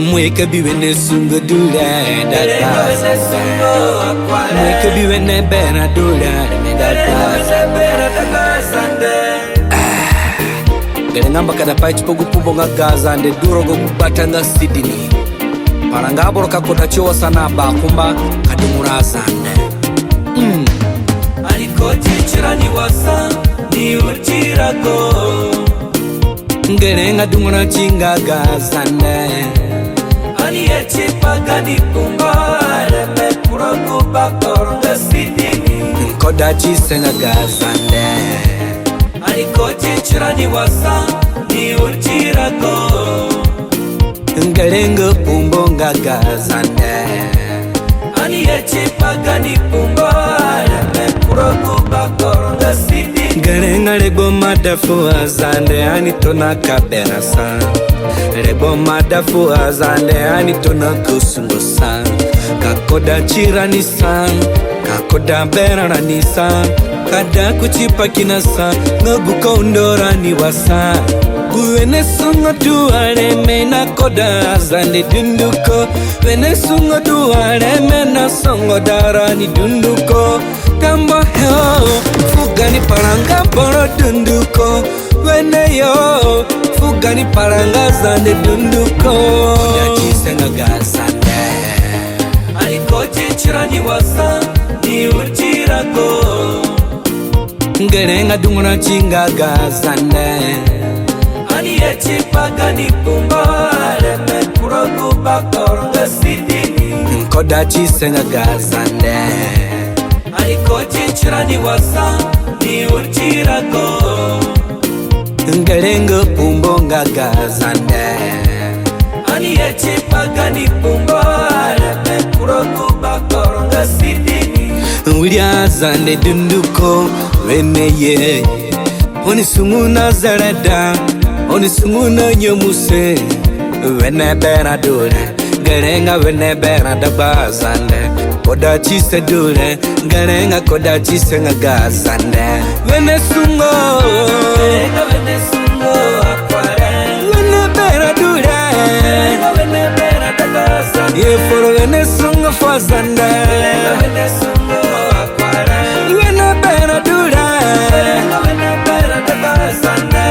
Mweka biwene sungo dula dada Zande. Mweka biwene bena dula dada Zande. Gelengamba kada paichi pogu pubo nga Azande duro go kubata nga Sydney. Paranga boroka koda chowa sana bakumba kadumura Azande. Aliko chichirani wasa ni uchirago. Gelenga dumura chinga Azande. Ani echi pagani kumba leme kurago bakor nga Sydney. Koda chisenga Azande. Aliko chichirani wasa ni uchirago. Ngalenga pumbo nga Azande. Ani echi pagani kumba leme kurago bakor nga Sydney. Ngalenga lego madafu Azande ani tona kabera sa. Lego madafu Azande ani tona kusungo sa. Kakoda chirani sa, kakoda berana ni sa. Kada kuchipa kinasa ngagu kondora ni wasa. Guwene sunga duare mena koda Azande dunduko. Wene sunga duare mena songo dara ni dunduko. Tambo heo fugani paranga boro dunduko. Wene yo fugani paranga Azande dunduko. Kudachi senga Azande. Aliko chichirani wasa ni uchirago. Gelenga dumuna chinga Azande. Ani echi pagani kumba leme kurago bakor nga Sydney. Koda chisenga Azande. Aliko chichirani wasa ni uchirago. Gelenga pumbo nga Azande. Ani echi pagani kumba leme kurago bakor nga Sydney. Wili Azande dunduko weneye. Oni sunguna zarada, oni sunguna nyomuse. Wene bera dure, gelenga wene bera daba Azande. Koda chise dure, gelenga koda chise nga Azande. Wene sungo, gelenga wene sungo akware. Wene bera dure, gelenga wene bera daba Azande. Yeforo wene sungo for Azande. Gelenga wene sungo akware. Wene bera dure, gelenga wene bera daba Azande.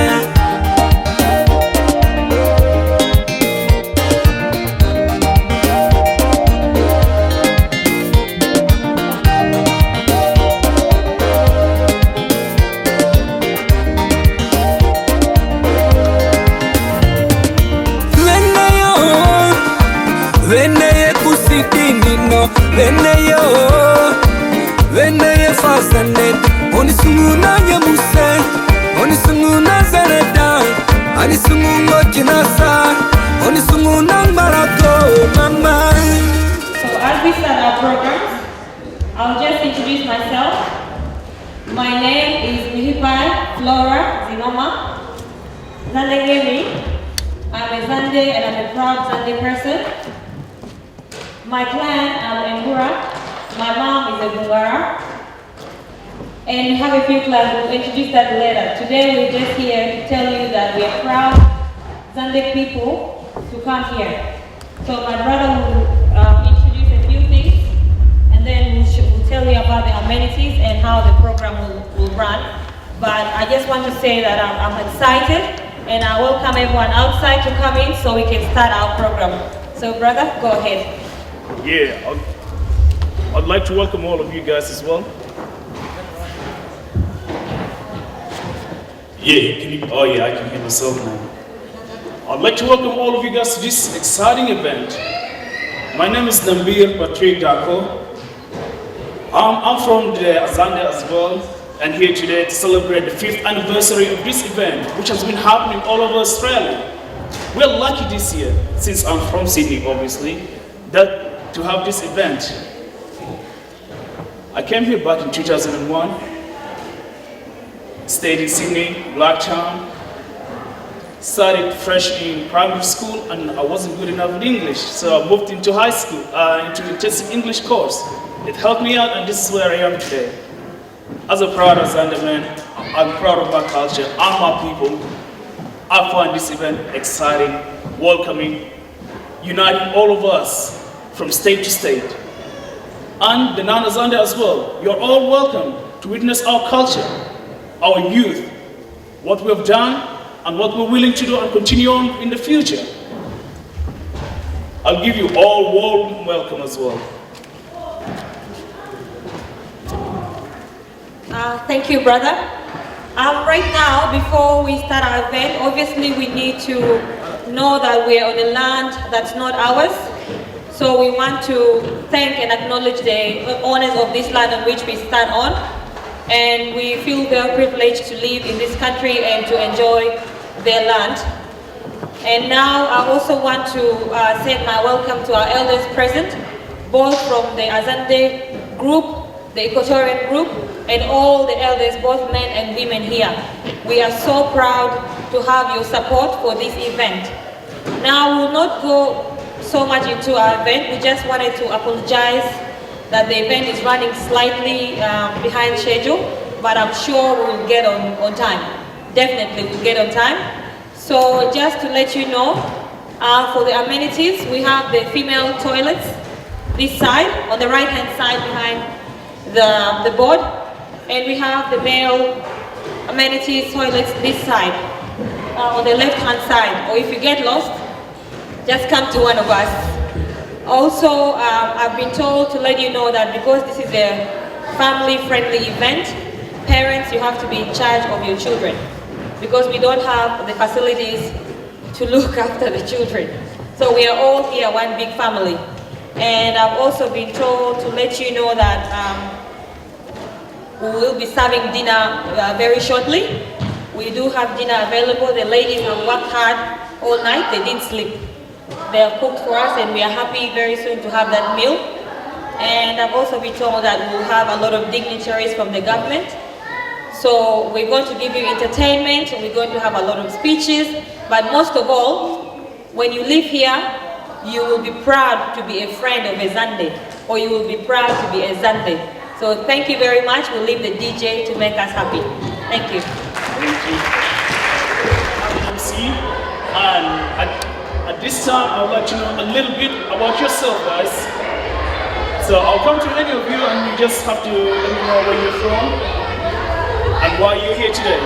Veneye kusidini no, veneye o, veneye Azande. Oni sunguna nyamuse, oni sunguna zareda, ani sungungo jinasa, oni sunguna marago mama. So as we start our program, I'll just introduce myself. My name is Mihipai Flora Zinoma Zandegemi. I'm a Zande and I'm a proud Zande person. My clan, I'm Mbura. My mom is a Bungara. And we have a few clans, we'll introduce that later. Today we're just here to tell you that we are proud Zande people to come here. So my brother will introduce a few things, and then we'll tell you about the amenities and how the program will run. But I just want to say that I'm excited, and I welcome everyone outside to come in so we can start our program. So brother, go ahead. Yeah, I'd like to welcome all of you guys as well. Yeah, I can hear myself now. I'd like to welcome all of you guys to this exciting event. My name is Nambir Patrick Dako. I'm from the Azande as well, and here today to celebrate the 5th anniversary of this event, which has been happening all over Australia. We're lucky this year, since I'm from Sydney obviously, that to have this event. I came here back in 2001, stayed in Sydney, Blacktown, started fresh in primary school, and I wasn't good enough in English, so I moved into high school, into the intensive English course. It helped me out, and this is where I am today. As a proud Azande man, I'm proud of my culture and my people. I find this event exciting, welcoming, uniting all of us from state to state. And the non-Azande as well. You're all welcome to witness our culture, our youth, what we have done, and what we're willing to do and continue on in the future. I'll give you all warm welcome as well. Thank you, brother. Right now, before we start our event, obviously we need to know that we're on a land that's not ours. So we want to thank and acknowledge the owners of this land on which we stand on. And we feel very privileged to live in this country and to enjoy their land. And now I also want to send my welcome to our elders present, both from the Azande group, the Equatorian group, and all the elders, both men and women here. We are so proud to have your support for this event. Now we will not go so much into our event. We just wanted to apologize that the event is running slightly behind schedule, but I'm sure we'll get on time. Definitely we'll get on time. So just to let you know, for the amenities, we have the female toilets this side, on the right hand side behind the board, and we have the male amenities toilets this side, on the left hand side, or if you get lost, just come to one of us. Also, I've been told to let you know that because this is a family-friendly event, parents, you have to be in charge of your children because we don't have the facilities to look after the children. So we are all here, one big family. And I've also been told to let you know that we will be serving dinner very shortly. We do have dinner available. The ladies have worked hard all night. They didn't sleep. They have cooked for us and we are happy very soon to have that meal. And I've also been told that we'll have a lot of dignitaries from the government. So we're going to give you entertainment and we're going to have a lot of speeches. But most of all, when you live here, you will be proud to be a friend of a Zande, or you will be proud to be a Zande. So thank you very much. We'll leave the DJ to make us happy. Thank you. Thank you. And at this time, I would like to know a little bit about yourself, guys. So I'll come to any of you and you just have to let me know where you're from and why you're here today.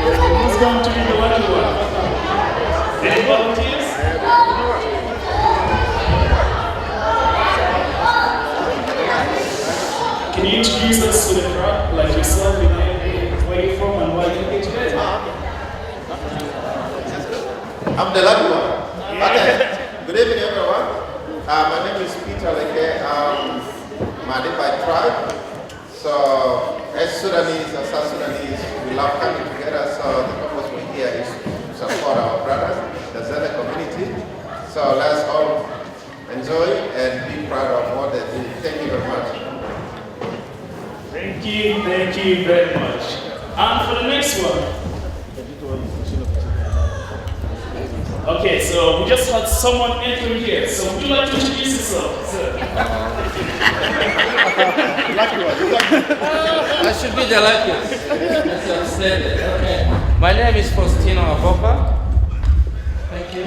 Who's going to be the lucky one? Any volunteers? Can you introduce us to the crowd, like yourself, your name, where you're from, and why you're here today? I'm the lucky one. Okay. Good evening, everyone. My name is Peter Leke. I'm Madibai tribe. So, as Sudanese and South Sudanese, we love coming together. So, the purpose we're here is to support our brothers, the Zanda community. So, let's all enjoy and be proud of what they do. Thank you very much. Thank you very much. And for the next one. Okay, so we just had someone entering here. So would you like to introduce yourself, sir? I should be the luckiest. That's outstanding. Okay. My name is Faustino Avoka. Thank you.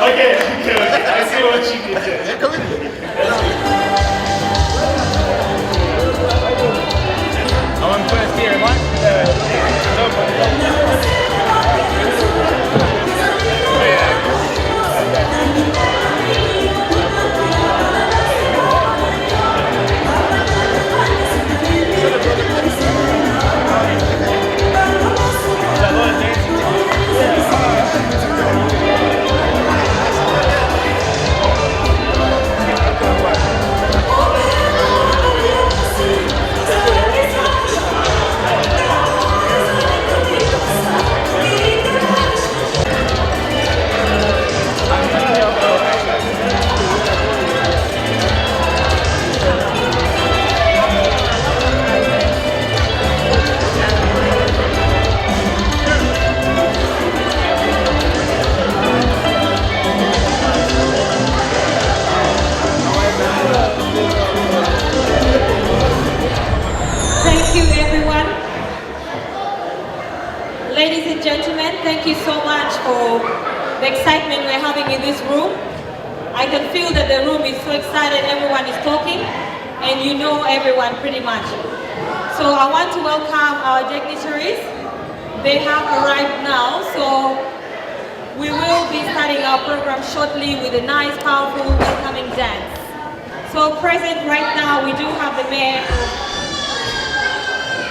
Okay. I see what you did there. I'm first here, what? Ladies and gentlemen, thank you so much for the excitement we're having in this room. I can feel that the room is so excited, everyone is talking, and you know everyone pretty much. So I want to welcome our dignitaries. They have arrived now, so we will be starting our program shortly with a nice, powerful, welcoming dance. So present right now, we do have the mayor.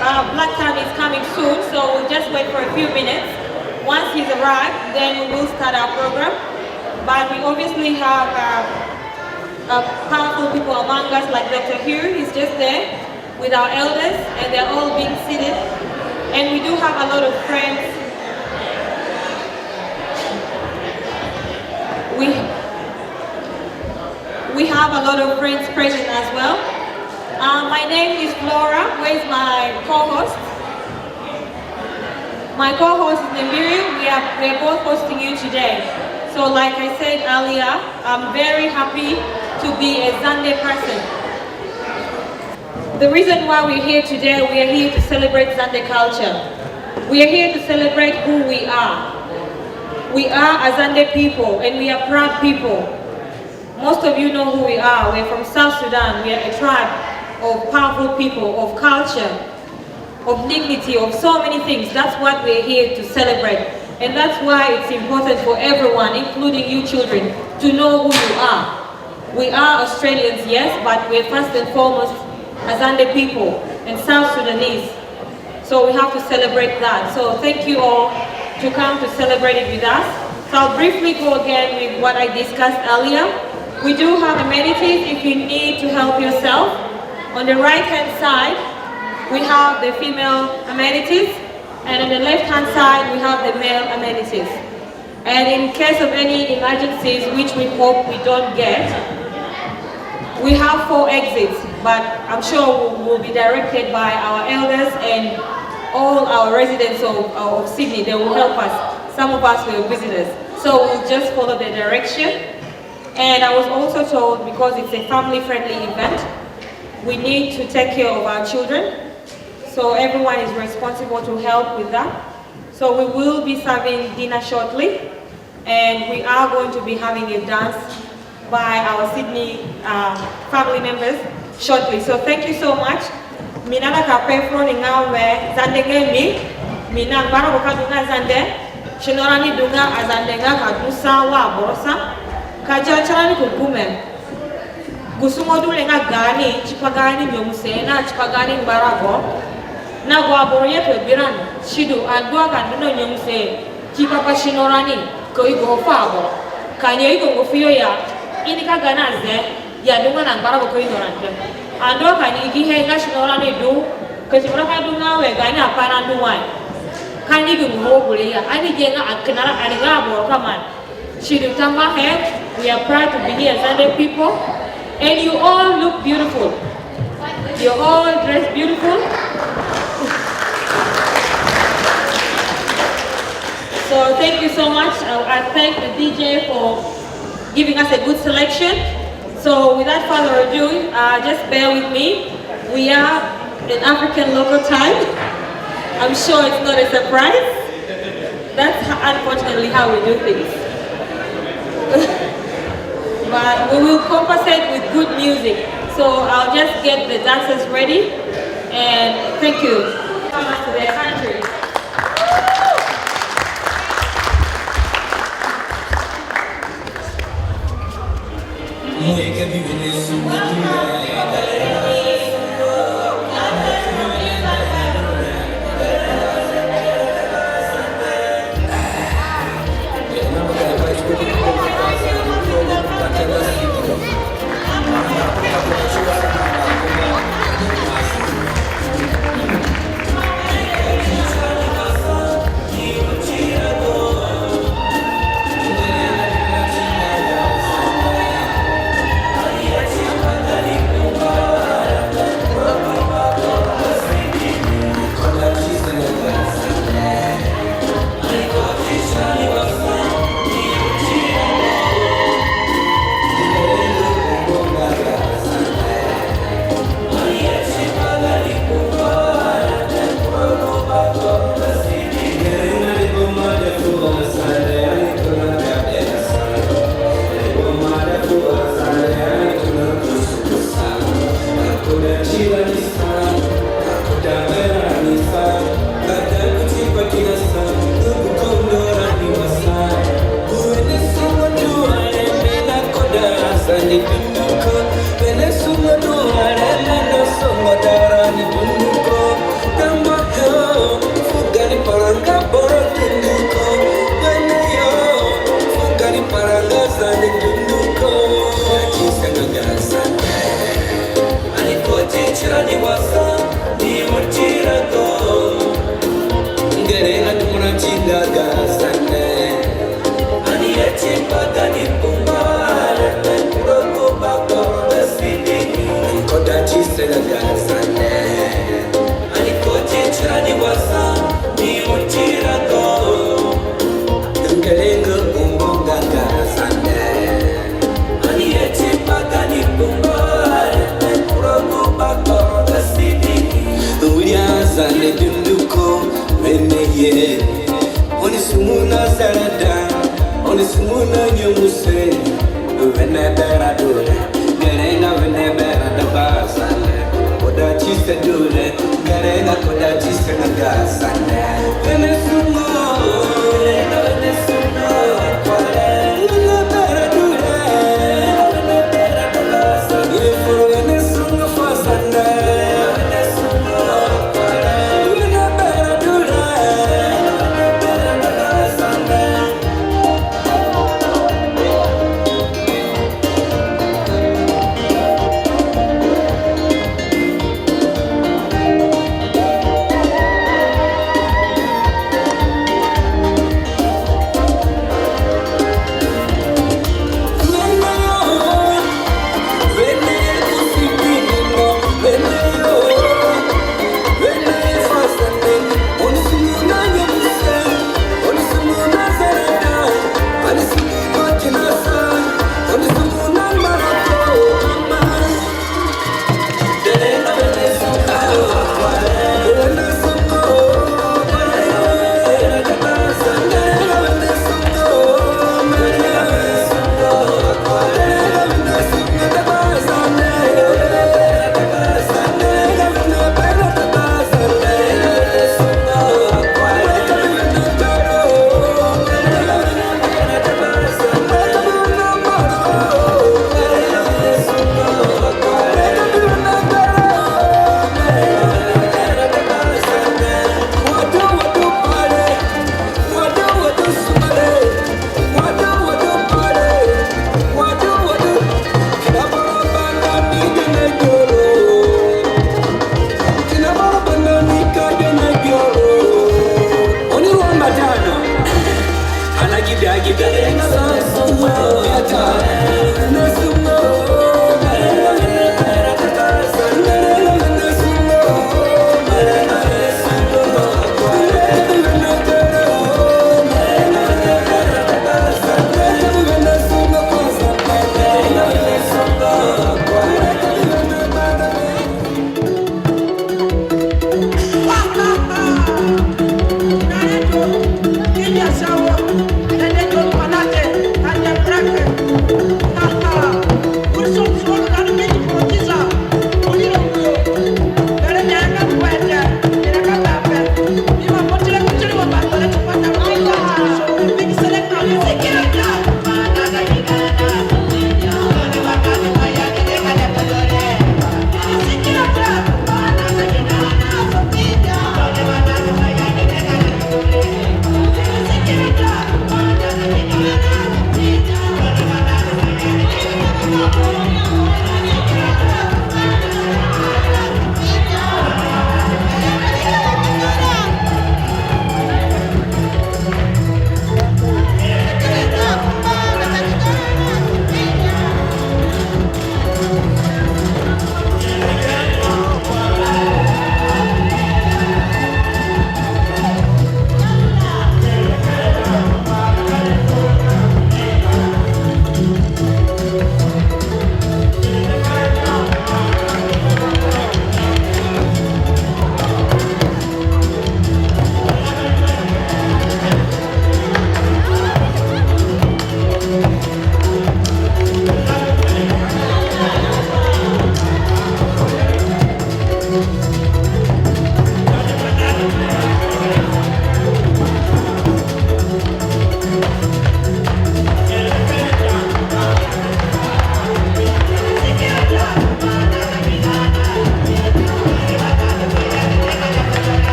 Blacktown is coming soon, so we'll just wait for a few minutes. Once he's arrived, then we will start our program. But we obviously have powerful people among us, like Dr. Hugh, he's just there with our elders, and they're all being seated. And we do have a lot of friends. We have a lot of friends present as well. My name is Flora. Where's my co-host? My co-host is Namiru. We are both hosting you today. So like I said earlier, I'm very happy to be a Zande person. The reason why we're here today, we are here to celebrate Zande culture. We are here to celebrate who we are. We are Azande people, and we are proud people. Most of you know who we are. We're from South Sudan. We are a tribe of powerful people, of culture, of dignity, of so many things. That's what we're here to celebrate. And that's why it's important for everyone, including you children, to know who you are. We are Australians, yes, but we're first and foremost Azande people and South Sudanese. So we have to celebrate that. So thank you all to come to celebrate it with us. So I'll briefly go again with what I discussed earlier. We do have amenities if you need to help yourself. On the right-hand side, we have the female amenities, and on the left-hand side, we have the male amenities. And in case of any emergencies, which we hope we don't get, we have 4 exits, but I'm sure we'll be directed by our elders and all our residents of Sydney. They will help us. Some of us will visitors. So we'll just follow the direction. And I was also told, because it's a family-friendly event, we need to take care of our children. So everyone is responsible to help with that. So we will be serving dinner shortly, and we are going to be having a dance by our Sydney family members shortly. So thank you so much. Minana kapefro ningawe zande gemi, minang bara bukadunga zande, shinorani dunga azande nga kadusa wa borosa, kajacharani kukume. Gusumodu lenga gani, chipagani myomusena, chipagani mbarago. Na guaboroye pebiran, shidu adua kanduno nyomuse, chipapa shinorani, koi gofabo. Kanye iko gofiyo ya, ini kagana ze, ya dunga na mbarago koi norante. Ando kani ikihenga shinorani du, kachimuraka dunga we gani apana duwai. Kani gungobule ya, ani jenga akinara aniga borokaman. Shidu tamba he, we are proud to be here Sunday people. And you all look beautiful. You're all dressed beautiful. So thank you so much. I thank the DJ for giving us a good selection. So without further ado, just bear with me. We are in African local time. I'm sure it's not a surprise. That's unfortunately how we do things. But we will compensate with good music. So I'll just get the dancers ready. And thank you. Welcome us to their country. Azande dunduko meneye. Oni sumuna zarada, oni sumuna nyumuse. Vene bera dure, gerena vene bera daba Azande. Koda chise dure, gerena koda chise nagasande. Vene sumo, vene sumo, vene bera dure, vene bera daba Azande. Ifuru vene sumo fasande, vene sumo, vene bera dure, vene bera daba Azande.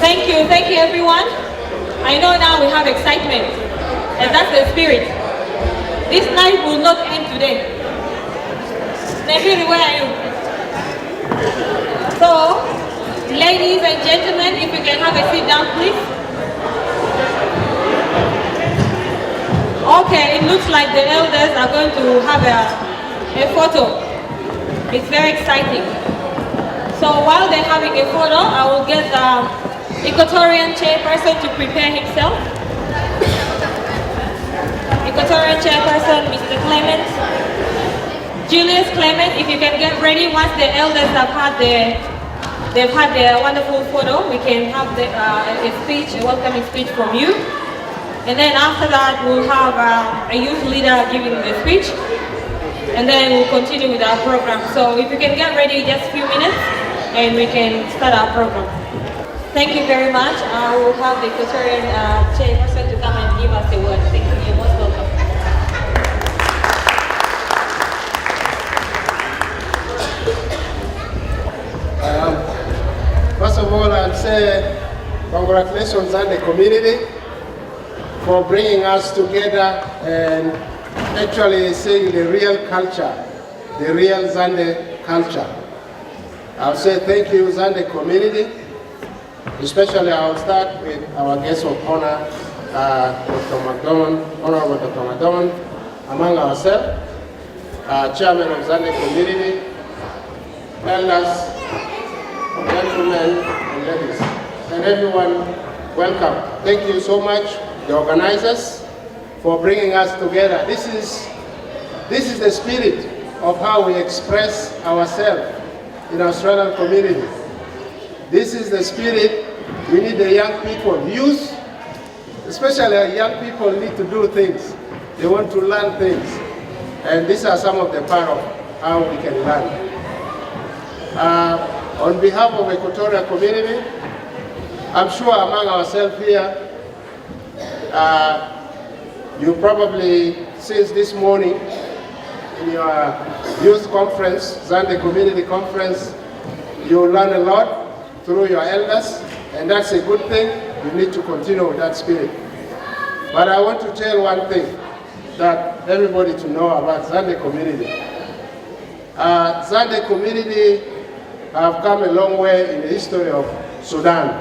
Thank you everyone. I know now we have excitement, and that's the spirit. This night will not end today. Nehiri, where are you? So, ladies and gentlemen, if you can have a seat down, please. Okay, it looks like the elders are going to have a photo. It's very exciting. So while they're having a photo, I will get the Equatorian chairperson to prepare himself. Equatorian chairperson, Mr. Clement. Julius Clement, if you can get ready once the elders have had their wonderful photo, we can have a speech, a welcoming speech from you. And then after that, we'll have a youth leader giving the speech. And then we'll continue with our program. So if you can get ready just a few minutes, and we can start our program. Thank you very much. I will have the Equatorian chairperson to come and give us the word. Thank you. You're most welcome. First of all, I'll say congratulations on the community for bringing us together and actually seeing the real culture, the real Zande culture. I'll say thank you, Zande community. Especially, I'll start with our guest of honor, Dr. McDonald, Honorable Dr. McDonald, among ourselves, Chairman of Zande community, elders, gentlemen and ladies, and everyone, welcome. Thank you so much, the organizers, for bringing us together. This is the spirit of how we express ourselves in Australian community. This is the spirit. We need the young people, youth, especially young people need to do things. They want to learn things. And these are some of the part of how we can learn. On behalf of the Equatorial community, I'm sure among ourselves here, you probably, since this morning, in your youth conference, Zande Community Conference, you learn a lot through your elders, and that's a good thing. You need to continue with that spirit. But I want to tell one thing that everybody to know about Zande community. Zande community have come a long way in the history of Sudan.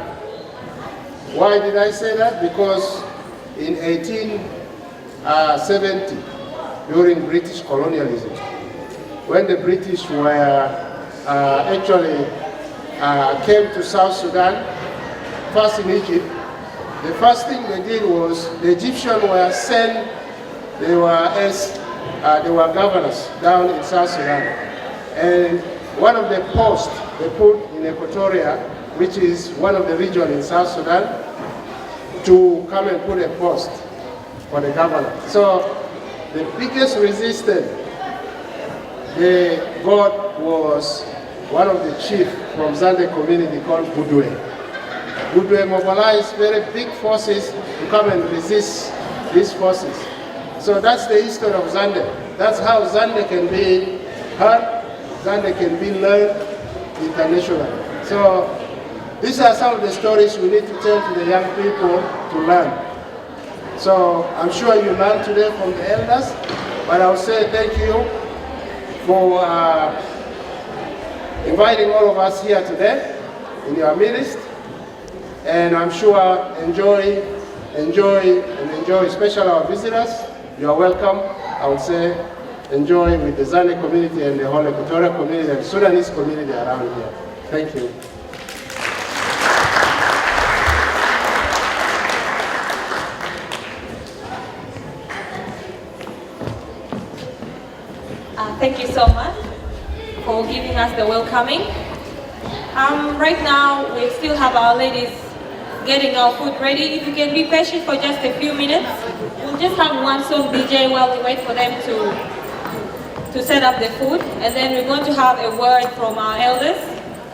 Why did I say that? Because in 1870, during British colonialism, when the British were actually came to South Sudan, first in Egypt, the first thing they did was the Egyptians were sent, they were governors down in South Sudan. And one of the posts they put in Equatoria, which is one of the regions in South Sudan, to come and put a post for the governor. So the biggest resistance they got was one of the chiefs from Zande community called Budwe. Budwe mobilized very big forces to come and resist these forces. So that's the history of Zande. That's how Zande can be heard, Zande can be learned internationally. So these are some of the stories we need to tell to the young people to learn. So I'm sure you learned today from the elders, but I'll say thank you for inviting all of us here today in your midst. And I'm sure enjoy, especially our visitors. You are welcome. I would say enjoy with the Zande community and the whole Equatorial community and Sudanese community around here. Thank you. Thank you so much for giving us the welcoming. Right now, we still have our ladies getting our food ready. If you can be patient for just a few minutes, we'll just have one song DJ while we wait for them to set up the food. And then we're going to have a word from our elders.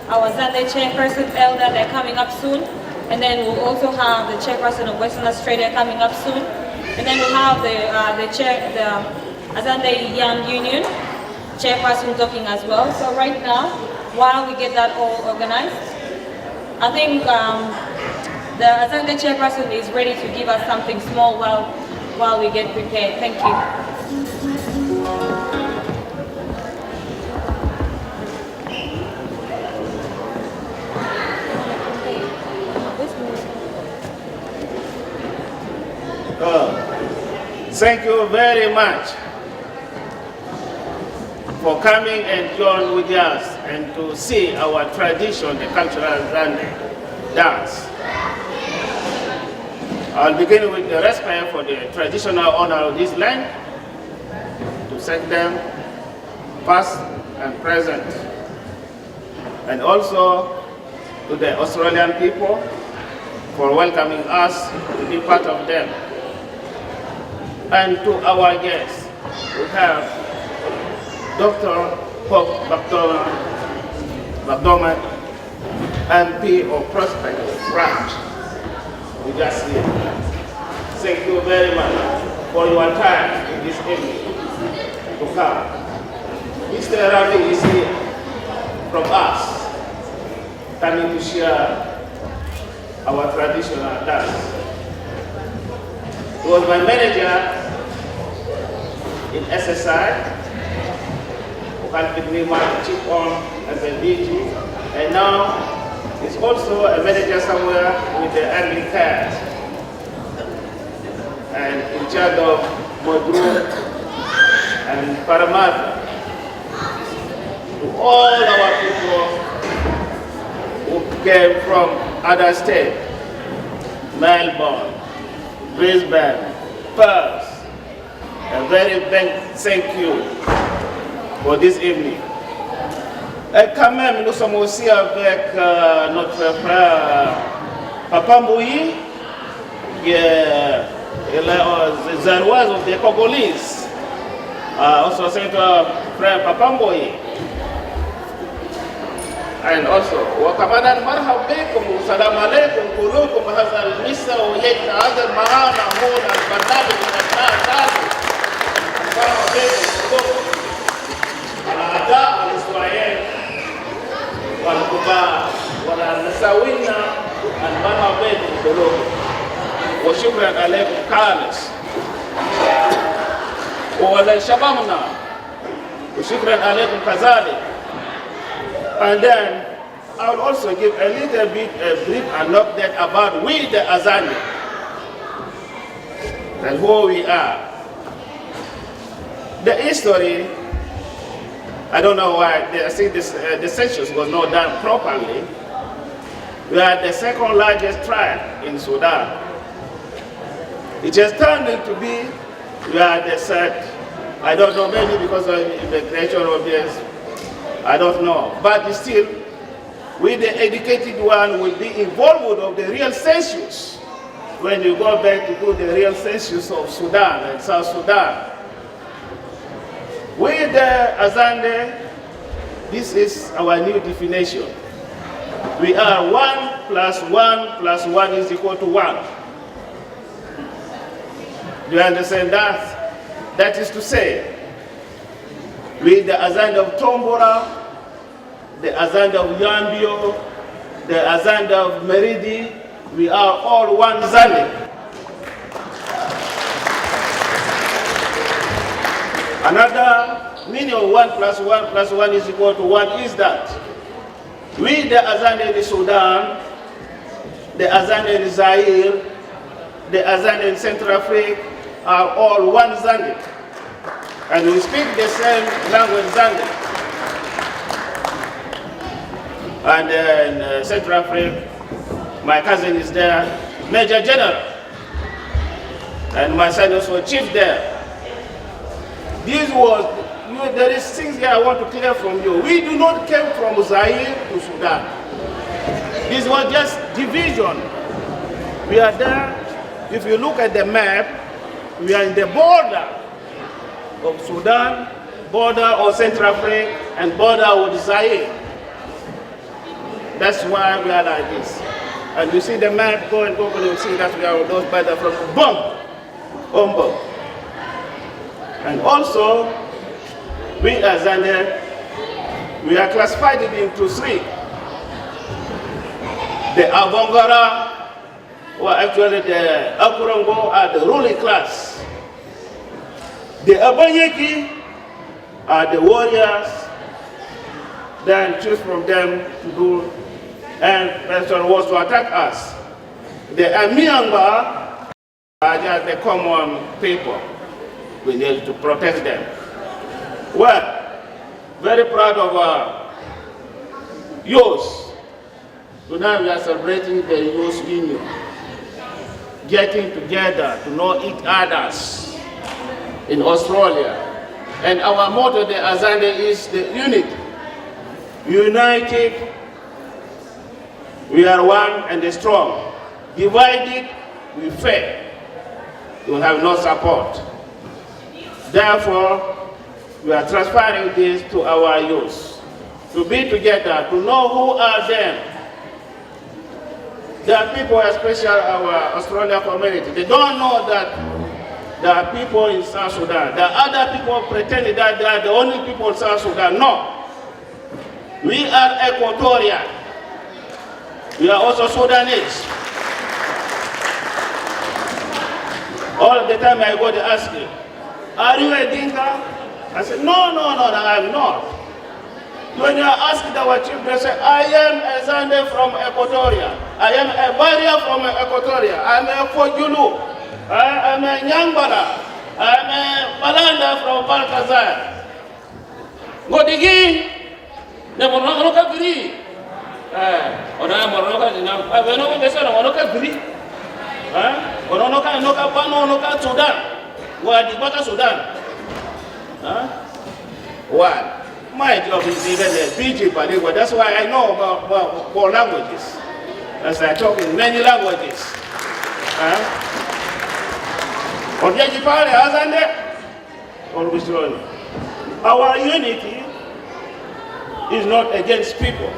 Our Zande chairperson elder, they're coming up soon. And then we'll also have the chairperson of Western Australia coming up soon. And then we'll have the Azande Young Union chairperson talking as well. So right now, while we get that all organized, I think the Azande chairperson is ready to give us something small while we get prepared. Thank you. Thank you very much for coming and join with us and to see our tradition, the cultural Zande dance. I'll begin with the respect for the traditional owner of this land, to thank them past and present, and also to the Australian people for welcoming us to be part of them. And to our guests, we have Dr. Pope McDormand, MP of Prospect Branch. We just here. Thank you very much for your time in this evening to come. Mr. Ravi is here from us, coming to share our traditional dance. He was my manager in SSI, who helped me to chip on as a DG, and now he's also a manager somewhere with the Anglican and in charge of Modru and Paramatta. To all our people who came from other states, Melbourne, Brisbane, Perth, a very big thank you for this evening. Et quand même, nous sommes aussi avec notre frère Papa Mbouyi, qui est the Zandes of the Congolese. Also sent frère Papa Mbouyi. And also, وكمان مرحبا بكم والسلام عليكم كلكم هذا المسا ويجنا هذا المعانا هون البرنامج من الناس مرحبا بكم كلكم الأعداء والإسرائيل والكبار والنساوينا مرحبا بكم كلكم وشكرا عليكم خالص ولشبابنا وشكرا عليكم كذلك. And then I will also give a little bit a brief and update about we the Azande and who we are. The history, I don't know why, I think the census was not done properly. We are the second largest tribe in Sudan. It has turned into be, we are the third, I don't know, maybe because of immigration or this, I don't know, but still, we the educated one will be involved of the real census when you go back to do the real census of Sudan and South Sudan. We the Azande, this is our new definition. We are 1 + 1 + 1 is equal to 1. Do you understand that? That is to say, we the Azande of Tombora, the Azande of Yambio, the Azande of Meridi, we are all one Zande. Another meaning of 1 + 1 + 1 is equal to 1 is that we the Azande in Sudan, the Azande in Zaire, the Azande in Central Africa are all one Zande. And we speak the same language, Zande. And in Central Africa, my cousin is there, Major General. And my son also chief there. There is things here I want to clear from you. We do not come from Zaire to Sudan. This was just division. We are there, if you look at the map, we are in the border of Sudan, border of Central Africa, and border with Zaire. That's why we are like this. And you see the map, go and Google, you see that we are those border from Umbo. And also, we as Zande, we are classified into 3. The Avongara, Well, actually, the Akurongo are the ruling class. The Abanyeki are the warriors. Then choose from them to do, and person was to attack us. The Amianga are just the common people. We need to protect them. Well, very proud of our youth. Tonight we are celebrating the Youth Union, getting together to know each other in Australia. And our motto, the Azande, is the unity. United, we are one and strong. Divided, we fail. We will have no support. Therefore, we are transferring this to our youth, to be together, to know who are them. There are people, especially our Australian community, they don't know that there are people in South Sudan. There are other people pretending that they are the only people in South Sudan. No. We are Equatorian. We are also Sudanese. All the time I go to ask you, are you a Dinka? I said, no, I'm not. When you are asked our chief, they say, I am a Zande from Equatoria. I am a Barrier from Equatoria. I am a Fojulu. I am a Nyambala. I am a Balanda from Balkazar. Godigi, the Monoka Gri. Ona Monoka, I will not say Monoka Gri. Onoka, Noka, Pano, Noka, Sudan. Wadi Sudan. One. My job is even a PG Padiwa. That's why I know about more languages. As I talk in many languages. Our unity is not against people.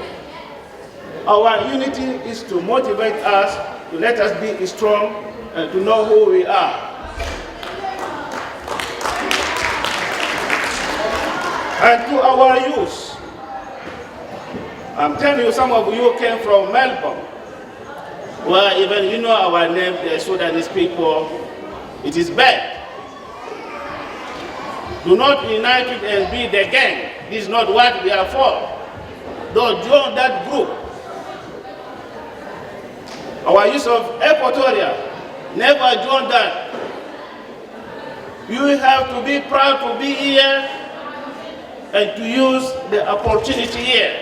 Our unity is to motivate us, to let us be strong, and to know who we are. And to our youth, I'm telling you, some of you came from Melbourne, where even you know our name, the Sudanese people, it is bad. Do not unite it and be the gang. This is not what we are for. Don't join that group. Our youth of Equatoria, never join that. You have to be proud to be here and to use the opportunity here.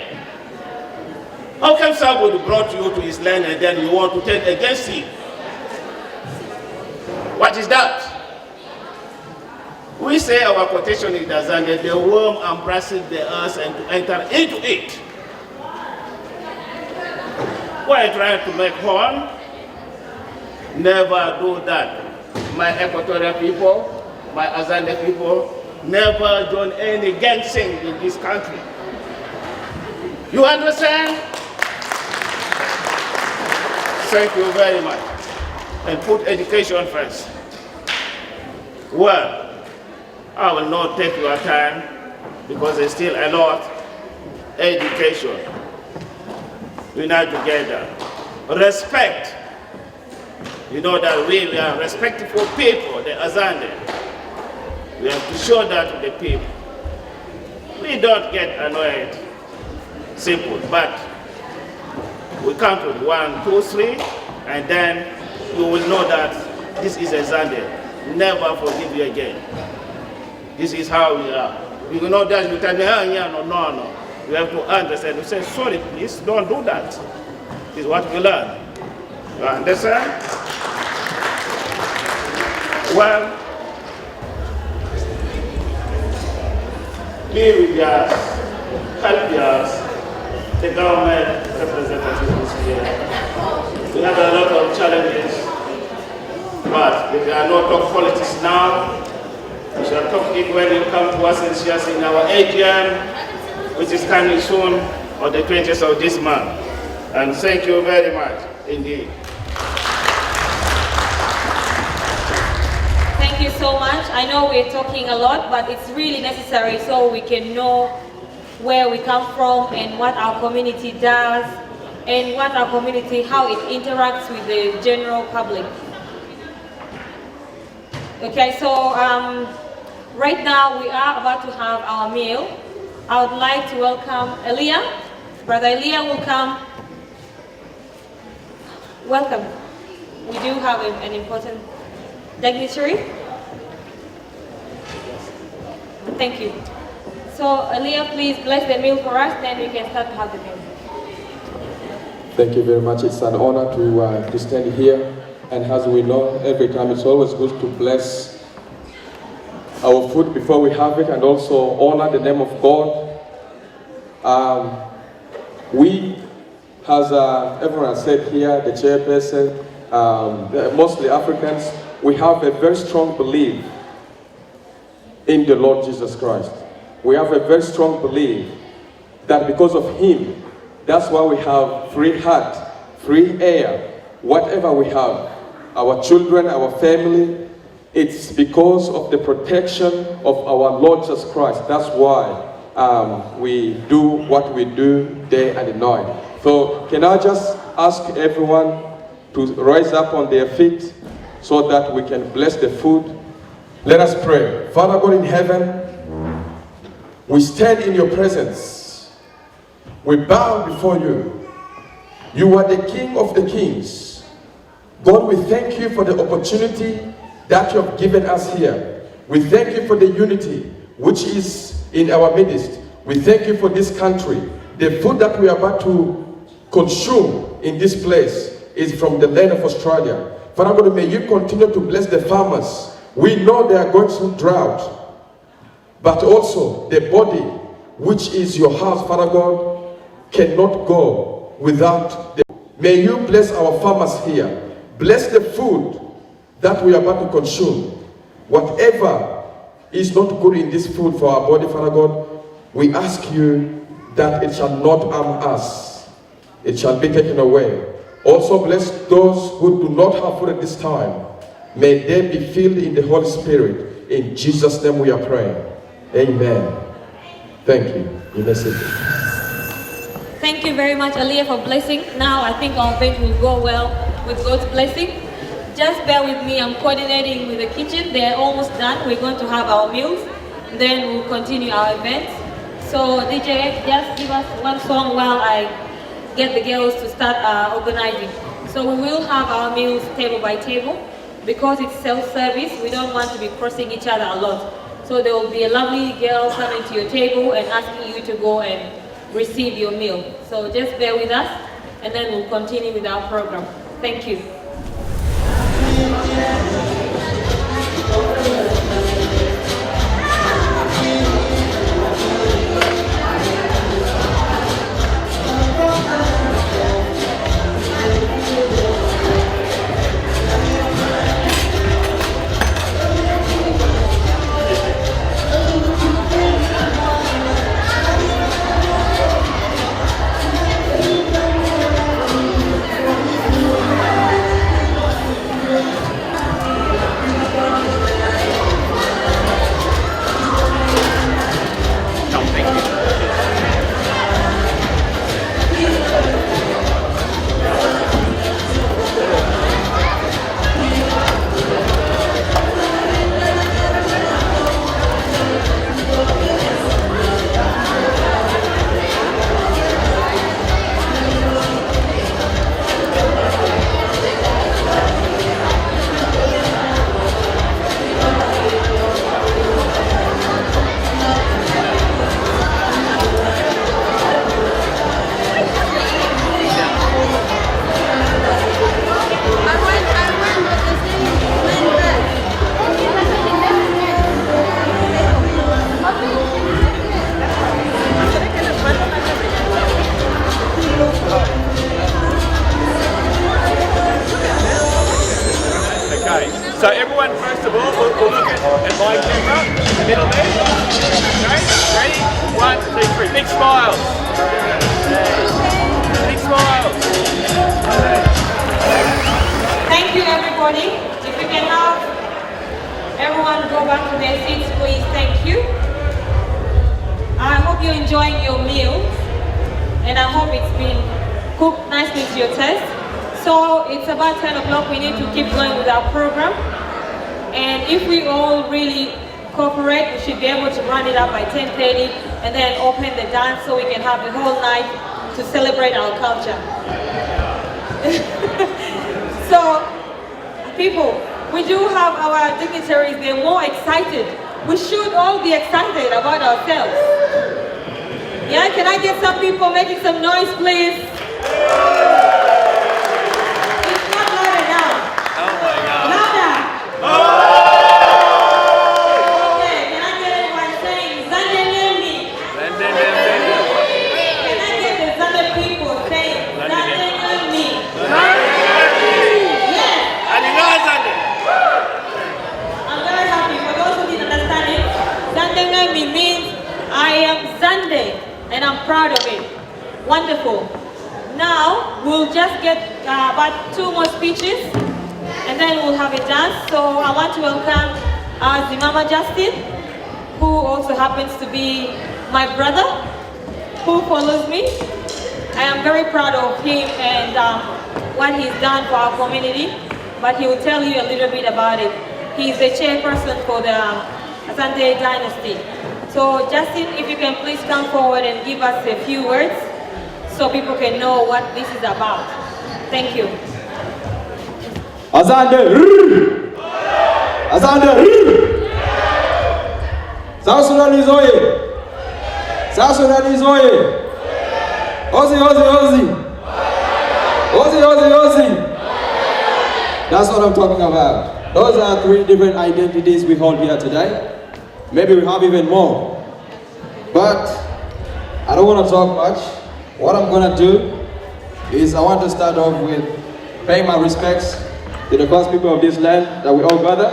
How come somebody brought you to his land and then you want to turn against him? What is that? We say our quotation is Azande, the worm embraces the earth and to enter into it. We're trying to make horn. Never do that. My Equatorial people, my Azande people, never join any gang thing in this country. You understand? Thank you very much. And put education first. Well, I will not take your time because there's still a lot. Education. Unite together. Respect. You know that we are respectful people, the Azande. We have to show that to the people. We don't get annoyed. Simple, but we count with 1, 2, 3, and then you will know that this is a Zande. Never forgive you again. This is how we are. We will not just no. We have to understand. We say, sorry, please, don't do that. This is what we learn. You understand? Well, be with us, help us, the government representatives here. We have a lot of challenges, but if there are no talk politics now, we shall talk it when you come to us and share us in our AGM, which is coming soon on the 20th of this month. And thank you very much indeed. Thank you so much. I know we're talking a lot, but it's really necessary so we can know where we come from and what our community does and what our community, how it interacts with the general public. Okay, so right now we are about to have our meal. I would like to welcome Elia. Brother Elia will come. Welcome. We do have an important dignitary. Thank you. So Elia, please bless the meal for us, then we can start to have the meal. Thank you very much. It's an honor to stand here. And as we know, every time it's always good to bless our food before we have it and also honor the name of God. We, as everyone has said here, the chairperson, mostly Africans, we have a very strong belief in the Lord Jesus Christ. We have a very strong belief that because of Him, that's why we have free heart, free air, whatever we have, our children, our family, it's because of the protection of our Lord Jesus Christ. That's why we do what we do day and night. So can I just ask everyone to rise up on their feet so that we can bless the food? Let us pray. Father God in heaven, we stand in your presence. We bow before you. You are the King of the Kings. God, we thank you for the opportunity that you have given us here. We thank you for the unity which is in our midst. We thank you for this country. The food that we are about to consume in this place is from the land of Australia. Father God, may you continue to bless the farmers. We know they are going through drought, but also the body, which is your house, Father God, cannot go without the... May you bless our farmers here. Bless the food that we are about to consume. Whatever is not good in this food for our body, Father God, we ask you that it shall not harm us. It shall be taken away. Also bless those who do not have food at this time. May they be filled in the Holy Spirit. In Jesus' name we are praying. Amen. Thank you. You may sit. Thank you very much, Aliyah, for blessing. Now I think our event will go well with God's blessing. Just bear with me, I'm coordinating with the kitchen. They're almost done. We're going to have our meals. Then we'll continue our event. So DJ, just give us one song while I get the girls to start organizing. So we will have our meals table by table. Because it's self-service, we don't want to be crossing each other a lot. So there will be a lovely girl coming to your table and asking you to go and receive your meal. So just bear with us, and then we'll continue with our program. Thank you. So everyone, first of all, will look at my camera in the middle there. Okay, ready? 1, 2, 3. Big smiles. Big smiles. Thank you, everybody. If we can have everyone go back to their seats, please. Thank you. I hope you're enjoying your meals, and I hope it's been cooked nice is your test. So it's about 10 o'clock, we need to keep going with our program. And if we all really cooperate, we should be able to run it up by 10:30 and then open the dance so we can have the whole night to celebrate our culture. So, people, we do have our dignitaries, they're more excited. We should all be excited about ourselves. Yeah, can I get some people making some noise, please? It's not loud enough. Oh my God. Louder. Oh! Zande, and I'm proud of it. Wonderful. Now we'll just get about 2 more speeches and then we'll have a dance. So I want to welcome Zimama Justin, who also happens to be my brother, who follows me. I am very proud of him and what he's done for our community, but he will tell you a little bit about it. He's the chairperson for the Azande Dynasty. So Justin, if you can please come forward and give us a few words so people can know what this is about. Thank you. Azande! Azande! South Sudan is oye! South Sudan is oye! Ozzy, Ozzy, Ozzy! Ozzy, Ozzy, Ozzy! That's what I'm talking about. Those are 3 different identities we hold here today. Maybe we have even more. But I don't want to talk much. What I'm going to do is I want to start off with paying my respects to the first people of this land that we all gather.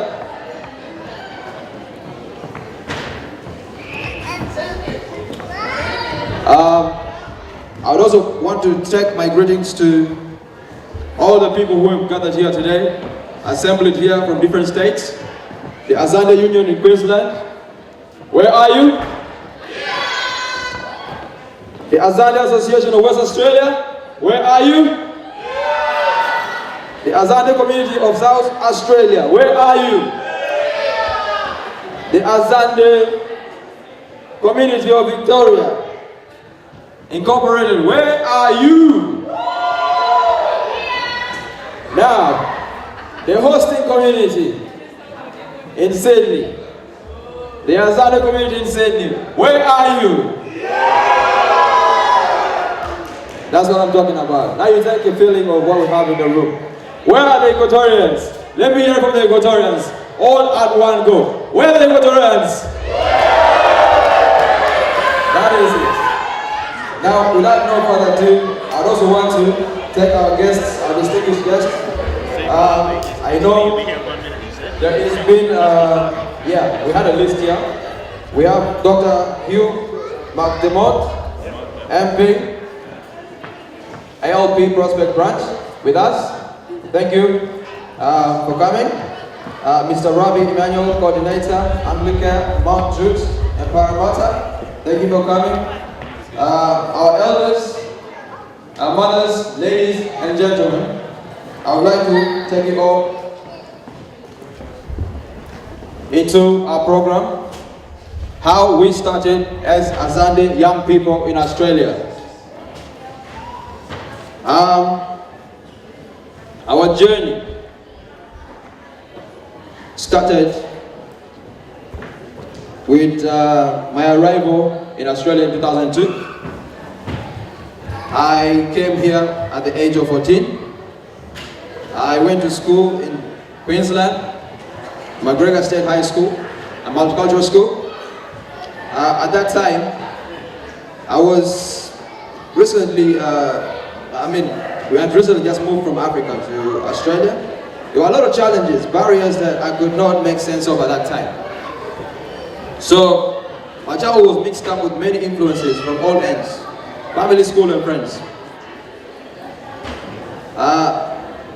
I would also want to take my greetings to all the people who have gathered here today, assembled here from different states. The Azande Union in Queensland. Where are you? Yeah. The Azande Association of West Australia. Where are you? Yeah. The Azande Community of South Australia. Where are you? Yeah. The Azande Community of Victoria Incorporated. Where are you? Yeah. Now, the hosting community in Sydney. The Azande community in Sydney. Where are you? Yeah. That's what I'm talking about. Now you take a feeling of what we have in the room. Where are the Equatorians? Let me hear from the Equatorians. All at one go. Where are the Equatorians? Yeah. That is it. Now, without no further ado, I'd also want to take our guests, our distinguished guests. I know there has been yeah, we had a list here. We have Dr. Hugh McDermott, MP, ALP Prospect Branch, with us. Thank you for coming. Mr. Ravi Emmanuel, Coordinator, Anglican, Mount Jude, and Parramatta. Thank you for coming. Our elders, our mothers, ladies, and gentlemen, I would like to take you all into our program, how we started as Azande young people in Australia. Our journey started with my arrival in Australia in 2002. I came here at the age of 14. I went to school in Queensland, McGregor State High School, a multicultural school. At that time, I was recently, we had recently just moved from Africa to Australia. There were a lot of challenges, barriers that I could not make sense of at that time. So, my childhood was mixed up with many influences from all ends, family, school, and friends.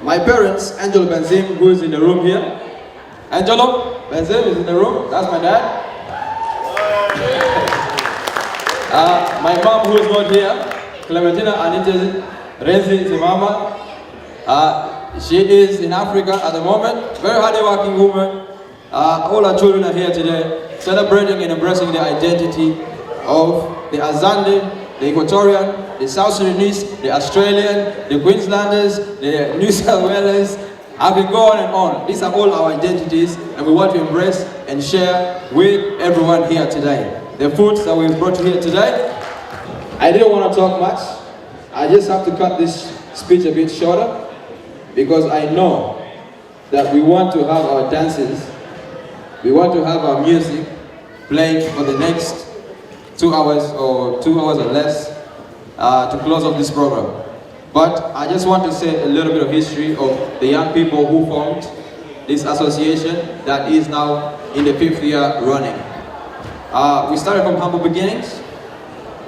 My parents, Angelo Benzim, who is in the room here. Angelo Benzim is in the room, that's my dad. My mom, who is not here, Clementina Anita Rezi Zimama. She is in Africa at the moment, very hardworking woman. All our children are here today, celebrating and embracing the identity of the Azande, the Equatorian, the South Sudanese, the Australian, the Queenslanders, the New South Wales. I can go on and on. These are all our identities, and we want to embrace and share with everyone here today. The foods that we've brought here today. I didn't want to talk much. I just have to cut this speech a bit shorter because I know that we want to have our dances, we want to have our music playing for the next 2 hours or 2 hours or less to close off this program. But I just want to say a little bit of history of the young people who formed this association that is now in the 5th year running. We started from humble beginnings.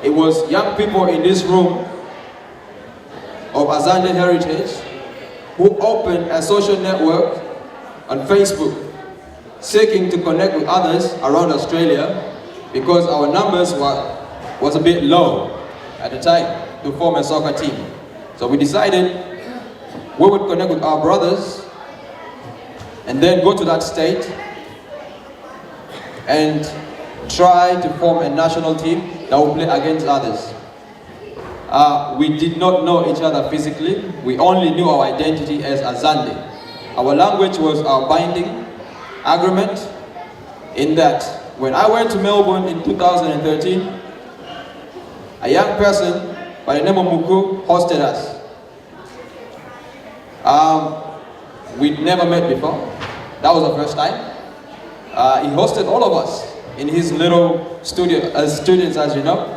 It was young people in this room of Azande Heritage who opened a social network on Facebook seeking to connect with others around Australia because our numbers was a bit low at the time to form a soccer team. So we decided we would connect with our brothers and then go to that state and try to form a national team that will play against others. We did not know each other physically. We only knew our identity as Azande. Our language was our binding agreement in that when I went to Melbourne in 2013, a young person by the name of Muku hosted us. We'd never met before. That was the first time. He hosted all of us in his little studio as students, as you know.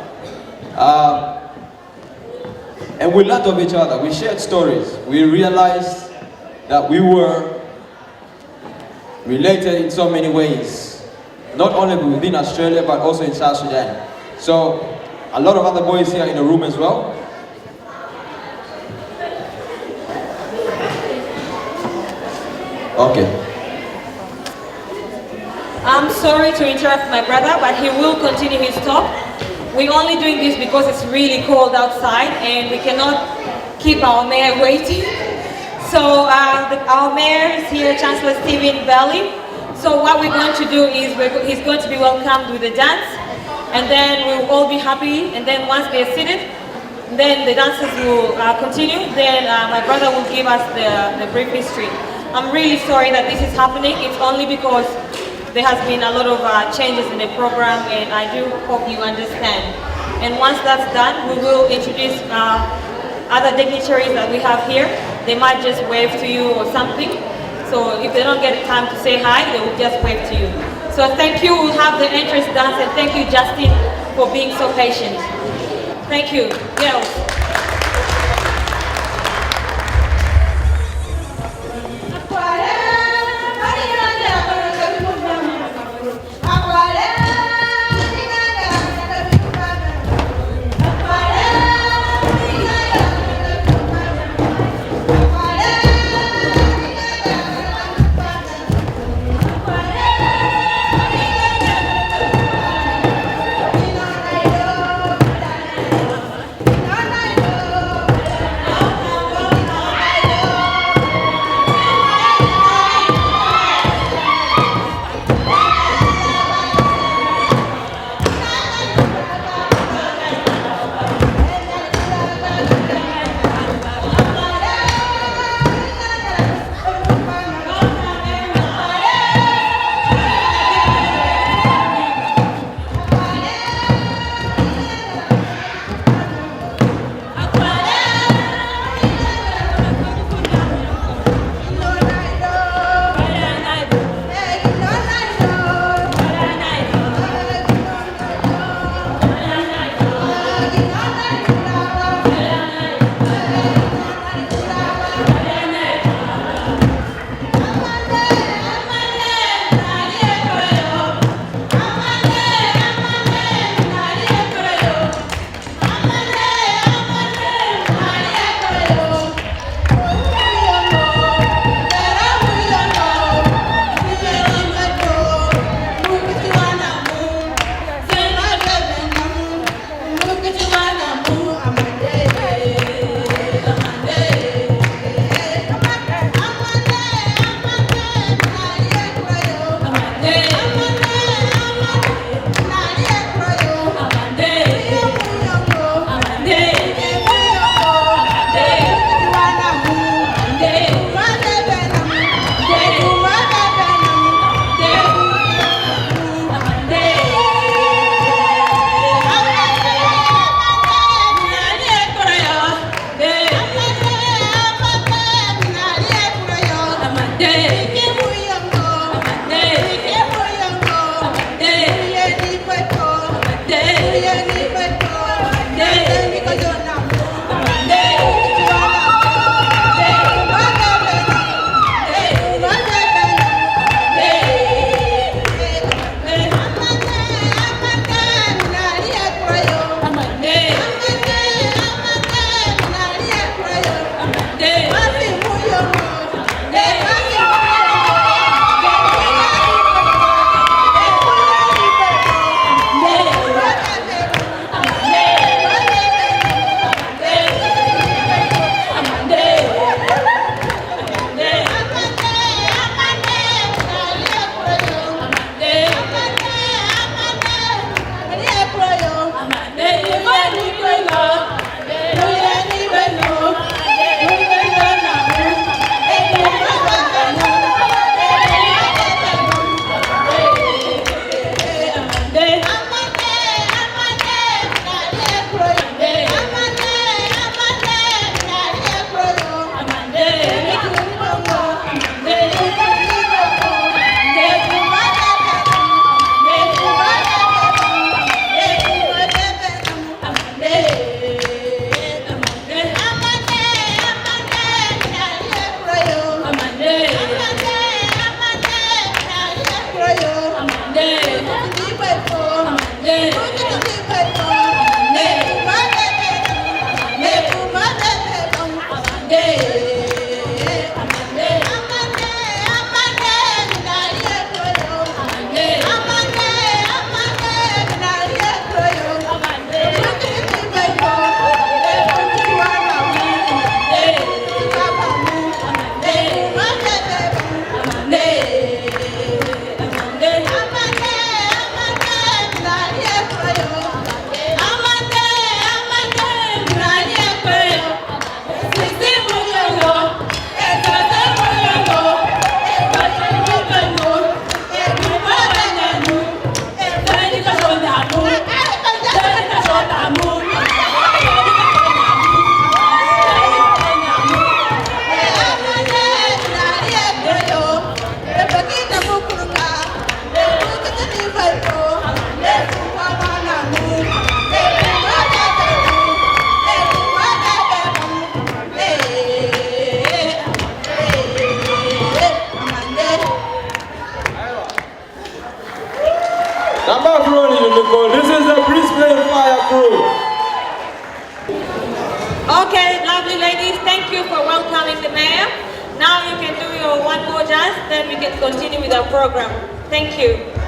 And we learned of each other. We shared stories. We realized that we were related in so many ways, not only within Australia, but also in South Sudan. So, a lot of other boys here in the room as well. Okay. I'm sorry to interrupt my brother, but he will continue his talk. We're only doing this because it's really cold outside and we cannot keep our mayor waiting. So our mayor is here, Chancellor Stephen Bailey. So what we're going to do is he's going to be welcomed with a dance, and then we'll all be happy, and then once they're seated, then the dances will continue. Then my brother will give us the brief history. I'm really sorry that this is happening. It's only because there has been a lot of changes in the program, and I do hope you understand. And once that's done, we will introduce other dignitaries that we have here. They might just wave to you or something. So if they don't get time to say hi, they will just wave to you. So thank you. We'll have the entrance dance, and thank you, Justin, for being so patient. Thank you. Girls. welcoming the mayor. Now you can do your one more dance, then we can continue with our program. Thank you.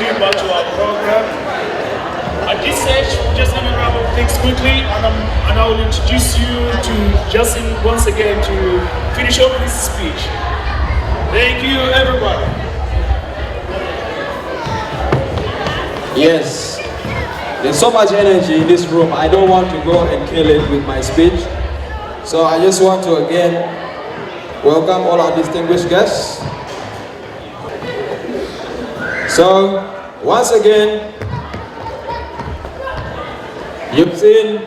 continue back to our program. At this stage, we're just going to wrap up things quickly, and I will introduce you to Justin once again to finish up this speech. Thank you, everybody. Yes, there's so much energy in this room. I don't want to go and kill it with my speech. So I just want to again welcome all our distinguished guests. So once again, you've seen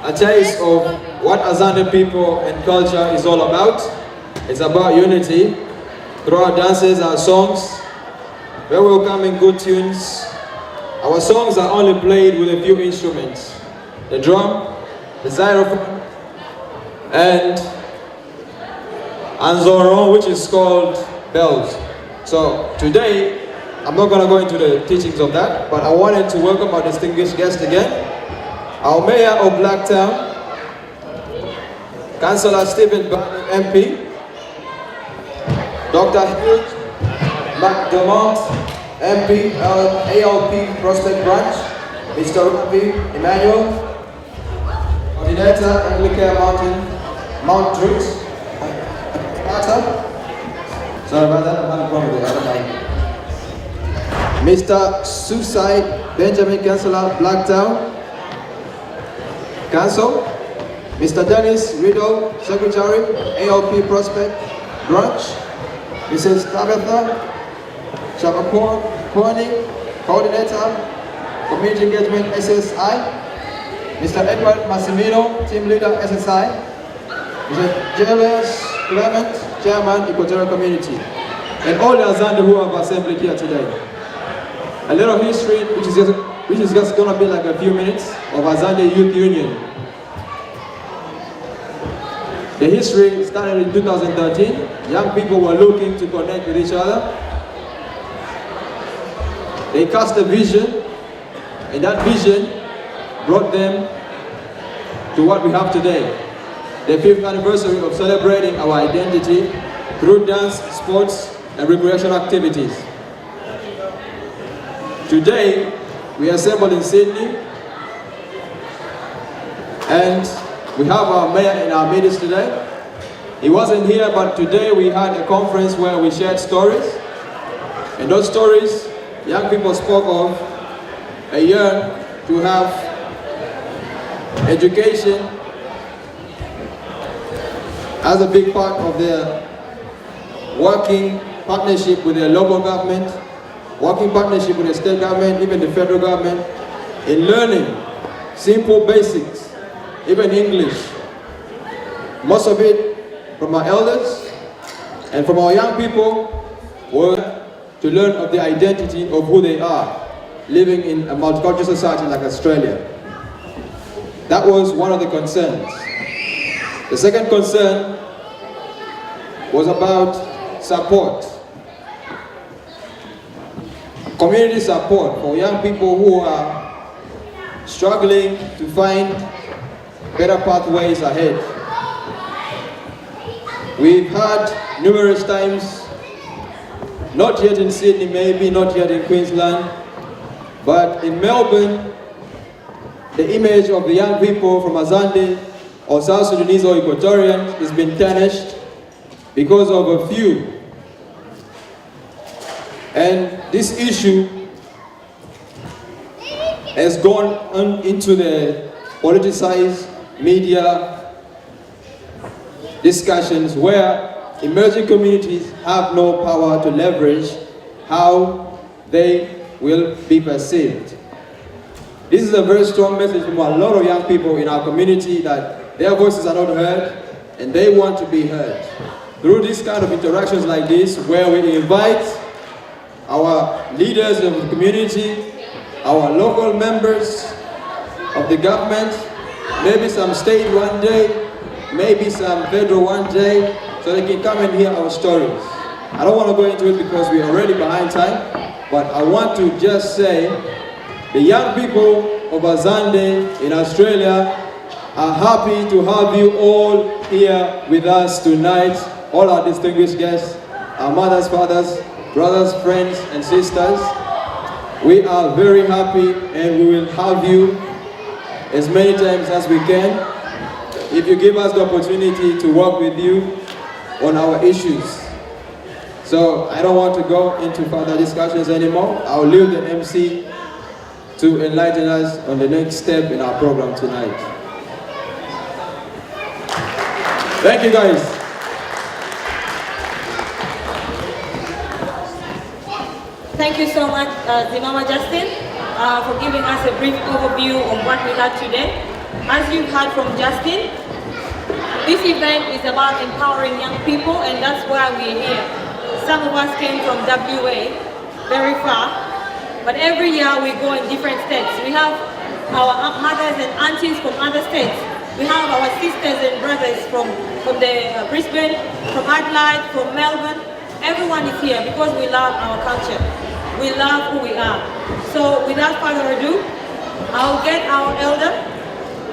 a taste of what Azande people and culture is all about. It's about unity through our dances, our songs. We're welcoming good tunes. Our songs are only played with a few instruments: the drum, the xylophone, and anzoron, which is called bells. So today, I'm not going to go into the teachings of that, but I wanted to welcome our distinguished guest again, our Mayor of Blacktown, Councillor Stephen Barney MP, Dr. Hugh McDermott MP, ALP Prospect Branch, Mr. Ravi Emmanuel, Coordinator Anglican Mount Druitt, sorry about that, I'm having a problem with the other mic. Mr. Suicide Benjamin, Councillor Blacktown Council, Mr. Dennis Riddle, Secretary, ALP Prospect Branch, Mrs. Tabitha Chapacorni, Coordinator, Community Engagement SSI, Mr. Edward Massimino, Team Leader SSI, Mr. Julius Clement, Chairman, Equatorial Community, and all the Azande who have assembled here today. A little history, which is just going to be like a few minutes, of Azande Youth Union. The history started in 2013. Young people were looking to connect with each other. They cast a vision, and that vision brought them to what we have today. The 5th anniversary of celebrating our identity through dance, sports, and recreational activities. Today, we assembled in Sydney, and we have our mayor in our midst today. He wasn't here, but today we had a conference where we shared stories. And those stories, young people spoke of a yearn to have education as a big part of their working partnership with their local government, working partnership with the state government, even the federal government, in learning simple basics, even English. Most of it from our elders and from our young people were to learn of the identity of who they are, living in a multicultural society like Australia. That was one of the concerns. The second concern was about support. Community support for young people who are struggling to find better pathways ahead. We've had numerous times, not yet in Sydney, maybe not yet in Queensland, but in Melbourne, the image of the young people from Azande or South Sudanese or Equatorians has been tarnished because of a few. And this issue has gone on into the politicized media discussions where emerging communities have no power to leverage how they will be perceived. This is a very strong message from a lot of young people in our community that their voices are not heard and they want to be heard. Through this kind of interactions like this, where we invite our leaders of the community, our local members of the government, maybe some state one day, maybe some federal one day, so they can come and hear our stories. I don't want to go into it because we're already behind time, but I want to just say the young people of Azande in Australia are happy to have you all here with us tonight, all our distinguished guests, our mothers, fathers, brothers, friends, and sisters, we are very happy and we will have you as many times as we can if you give us the opportunity to work with you on our issues. So I don't want to go into further discussions anymore. I'll leave the MC to enlighten us on the next step in our program tonight. Thank you guys. Thank you so much, Zinoma Justin, for giving us a brief overview of what we had today. As you've heard from Justin, this event is about empowering young people, and that's why we're here. Some of us came from WA, very far, but every year we go in different states. We have our mothers and aunties from other states. We have our sisters and brothers from the Brisbane, from Adelaide, from Melbourne. Everyone is here because we love our culture. We love who we are. So without further ado, I'll get our elder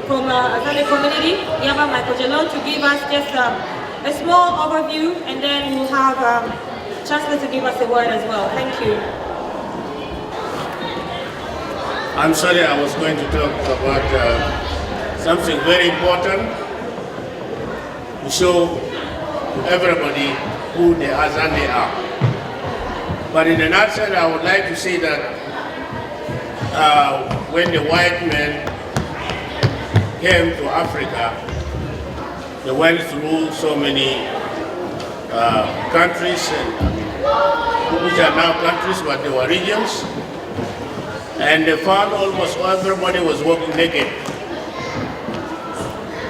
from Azande community, Yaba Michael Jalon, to give us just a small overview, and then we'll have Chancellor to give us a word as well. Thank you. I'm sorry, I was going to talk about something very important to show to everybody who the Azande are. But in a nutshell, I would like to say that when the white men came to Africa, they went through so many countries, which are now countries, but they were regions, and they found almost everybody was walking naked.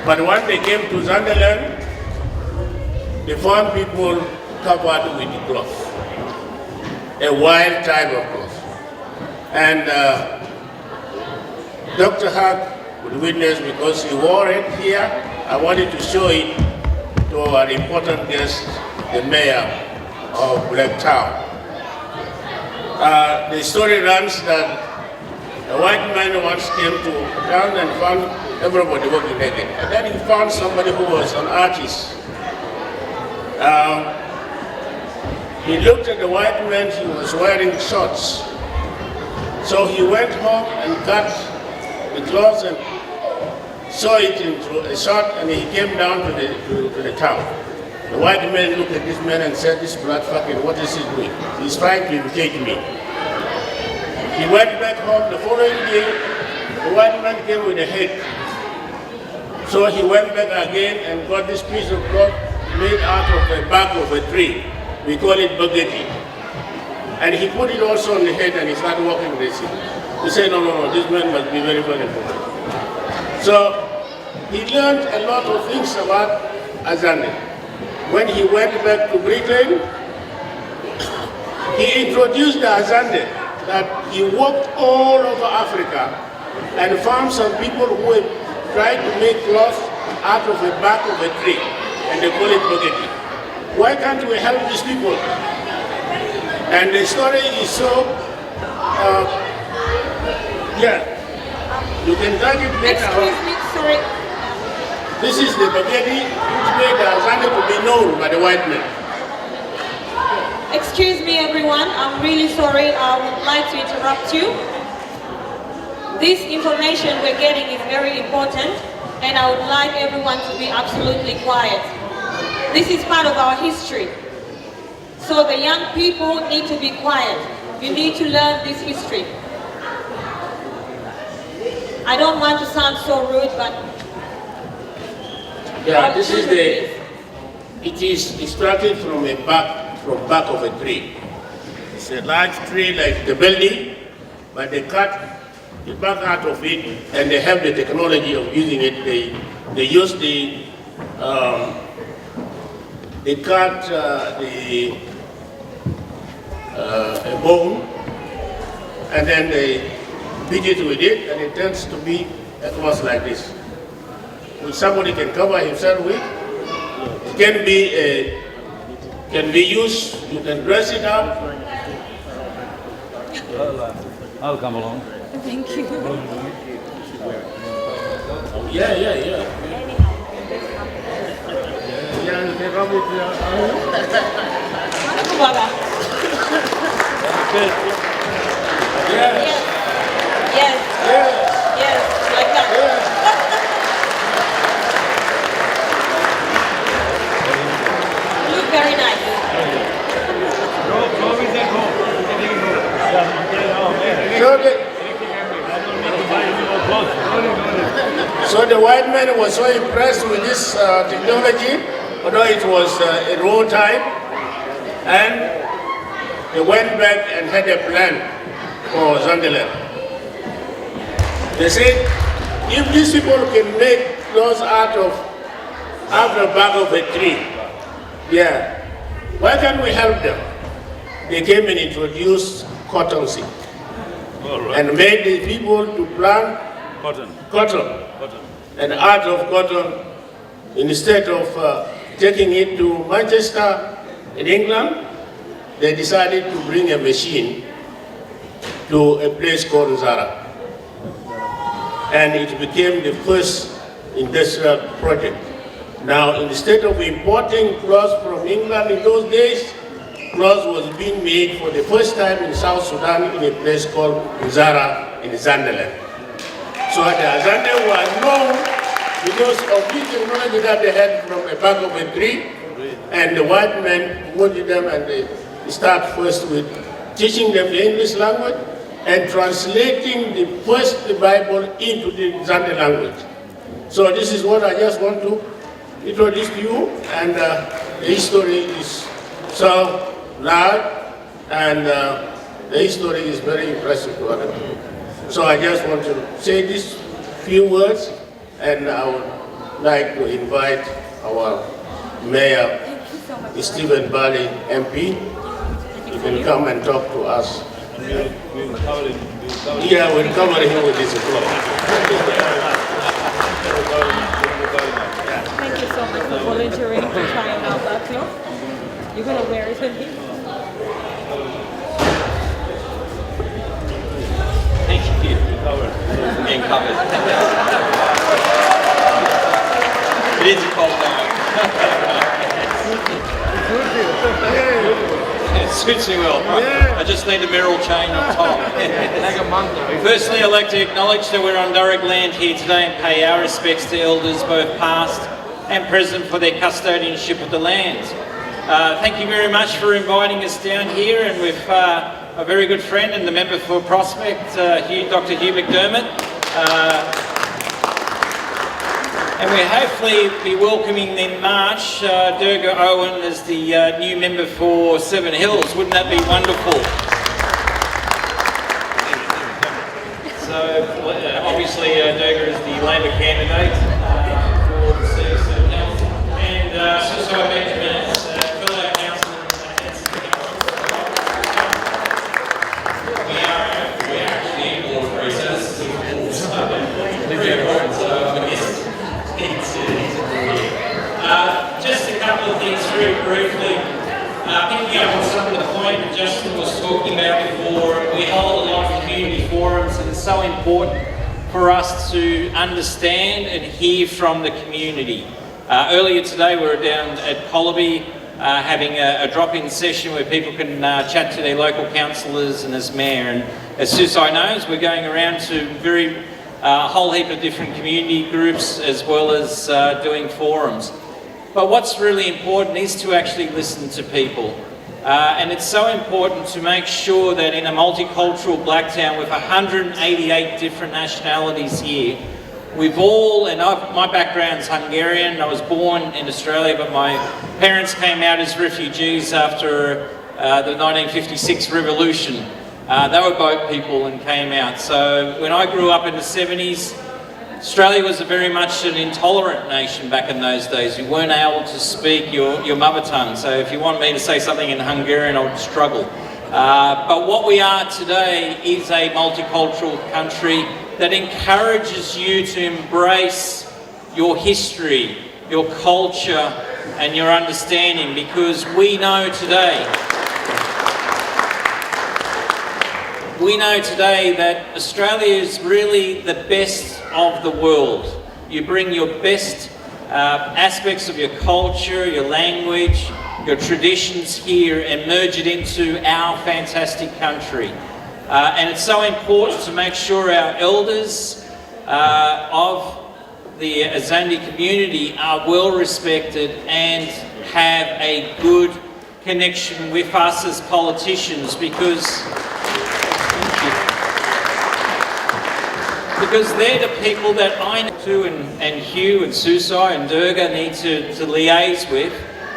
But when they came to Zandeland, they found people covered with cloth, a wild type of cloth. And Dr. Hart would witness, because he wore it here. I wanted to show it to our important guest, the mayor of Blacktown. The story runs that a white man once came to town and found everybody walking naked. And then he found somebody who was an artist. He looked at the white man, he was wearing shorts. So he went home and cut the clothes and sew it into a short, and he came down to the town. The white man looked at this man and said, "This blood fucking, what is he doing? He's trying to imitate me." He went back home. The following day, the white man came with a head. So he went back again and got this piece of cloth made out of the bark of a tree. We call it bageti. And he put it also on the head, and he started walking with it. He said, no, this man must be very, very important. So he learned a lot of things about Azande. When he went back to Britain, he introduced the Azande, that he walked all over Africa and found some people who had tried to make cloth out of the bark of a tree, and they call it bageti. Why can't we help these people? And the story is so, you can drag it later. Excuse me, sorry. This is the bageti which made the Azande to be known by the white men. Excuse me, everyone. I'm really sorry. I would like to interrupt you. This information we're getting is very important, and I would like everyone to be absolutely quiet. This is part of our history. So the young people need to be quiet. You need to learn this history. I don't want to sound so rude, but... Yeah, this is it is extracted from a bark of a tree. It's a large tree like the building, but they cut the bark out of it, and they have the technology of using it. They use they cut a bone, and then they beat it with it, and it tends to be a cloth like this, which somebody can cover himself with. It can be used. You can dress it up. I'll come along. Thank you. Yeah. Yeah, you can rub it. Yes. Yes. Yes. Yes. Like that. Look very nice. So the white man was so impressed with this technology, although it was in raw time, and they went back and had a plan for Zandes. They said, if these people can make clothes out of the bark of a tree, yeah, why can't we help them? They came and introduced cotton seed and made the people to plant cotton. And out of cotton, instead of taking it to Manchester in England, they decided to bring a machine to a place called Zara. And it became the first industrial project. Now, instead of importing cloth from England in those days, cloth was being made for the first time in South Sudan in a place called Zara in Zandes. So the Azande was known because of the technology that they had from the back of a tree, and the white men promoted them, and they start first with teaching them the English language and translating the first Bible into the Zande language. So this is what I just want to introduce to you, and the history is so large, and the history is very impressive to other people. So I just want to say these few words, and I would like to invite our Mayor, Stephen Bali, MP. You can come and talk to us. Yeah, we'll cover him with this applause. Thank you so much for volunteering to try out that cloth. You're going to wear it with me? Thank you. Being covered. It is a cold night. It suits me well. I just need a mineral chain on top. Firstly, I'd like to acknowledge that we're on direct land here today and pay our respects to elders, both past and present, for their custodianship of the land. Thank you very much for inviting us down here, and with a very good friend and the member for Prospect, Dr. Hugh McDermott. And we'll hopefully be welcoming in March Durga Owen as the new member for Seven Hills. Wouldn't that be wonderful? So obviously Durga is the Labor candidate for the seat of Seven Hills. And so I mentioned fellow councillors, we are actually in board recess. Just a couple of things very briefly. Picking up on some of the point that Justin was talking about before, we hold a lot of community forums, and it's so important for us to understand and hear from the community. Earlier today we were down at Colby having a drop-in session where people can chat to their local councillors and as mayor, and as Susai knows, we're going around to a whole heap of different community groups as well as doing forums. But what's really important is to actually listen to people. And it's so important to make sure that in a multicultural Blacktown with 188 different nationalities here, we've all, and my background's Hungarian, I was born in Australia, but my parents came out as refugees after the 1956 revolution. They were boat people and came out. So when I grew up in the 70s, Australia was very much an intolerant nation back in those days. You weren't able to speak your mother tongue. So if you want me to say something in Hungarian, I would struggle. But what we are today is a multicultural country that encourages you to embrace your history, your culture, and your understanding, because we know today that Australia is really the best of the world. You bring your best aspects of your culture, your language, your traditions here and merge it into our fantastic country. And it's so important to make sure our elders of the Azande community are well respected and have a good connection with us as politicians, because they're the people that I need to, and Hugh and Susai and Durga need to liaise with.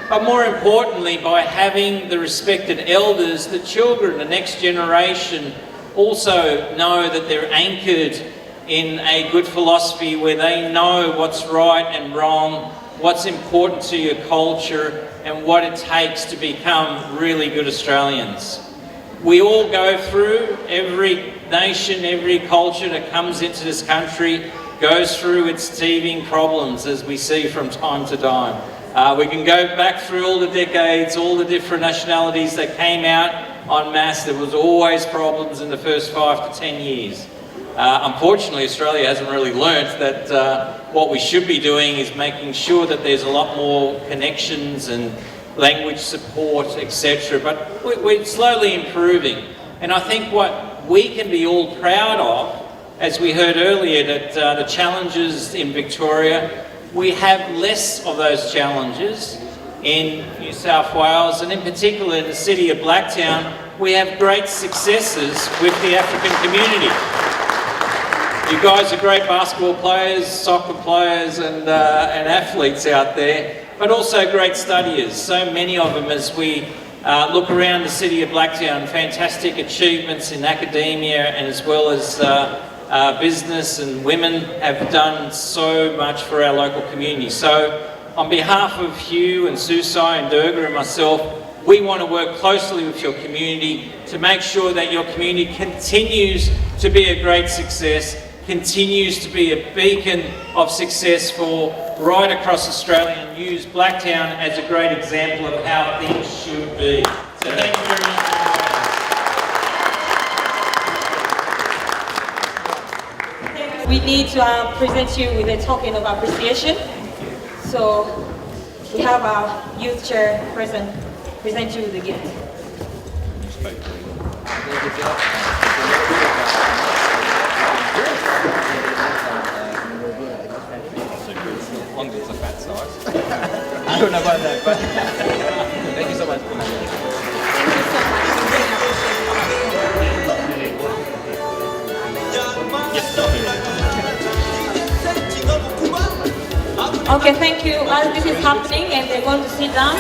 But more importantly, by having the respected elders, the children, the next generation, also know that they're anchored in a good philosophy where they know what's right and wrong, what's important to your culture, and what it takes to become really good Australians. We all go through, every nation, every culture that comes into this country goes through its teething problems, as we see from time to time. We can go back through all the decades, all the different nationalities that came out en masse. There was always problems in the first 5 to 10 years. Unfortunately, Australia hasn't really learnt that what we should be doing is making sure that there's a lot more connections and language support, etc. But we're slowly improving. And I think what we can be all proud of, as we heard earlier, that the challenges in Victoria, we have less of those challenges in New South Wales, and in particular in the city of Blacktown, we have great successes with the African community. You guys are great basketball players, soccer players and athletes out there, but also great studiers. So many of them, as we look around the city of Blacktown, fantastic achievements in academia and as well as business, and women have done so much for our local community. So on behalf of Hugh and Susai and Durga and myself, we want to work closely with your community to make sure that your community continues to be a great success, continues to be a beacon of success for right across Australia, and use Blacktown as a great example of how things should be. So thank you very much. We need to present you with a token of appreciation. So we have our youth chair present you with a gift. I don't know about that, but thank you so much. Okay, thank you. As this is happening and they're going to sit down.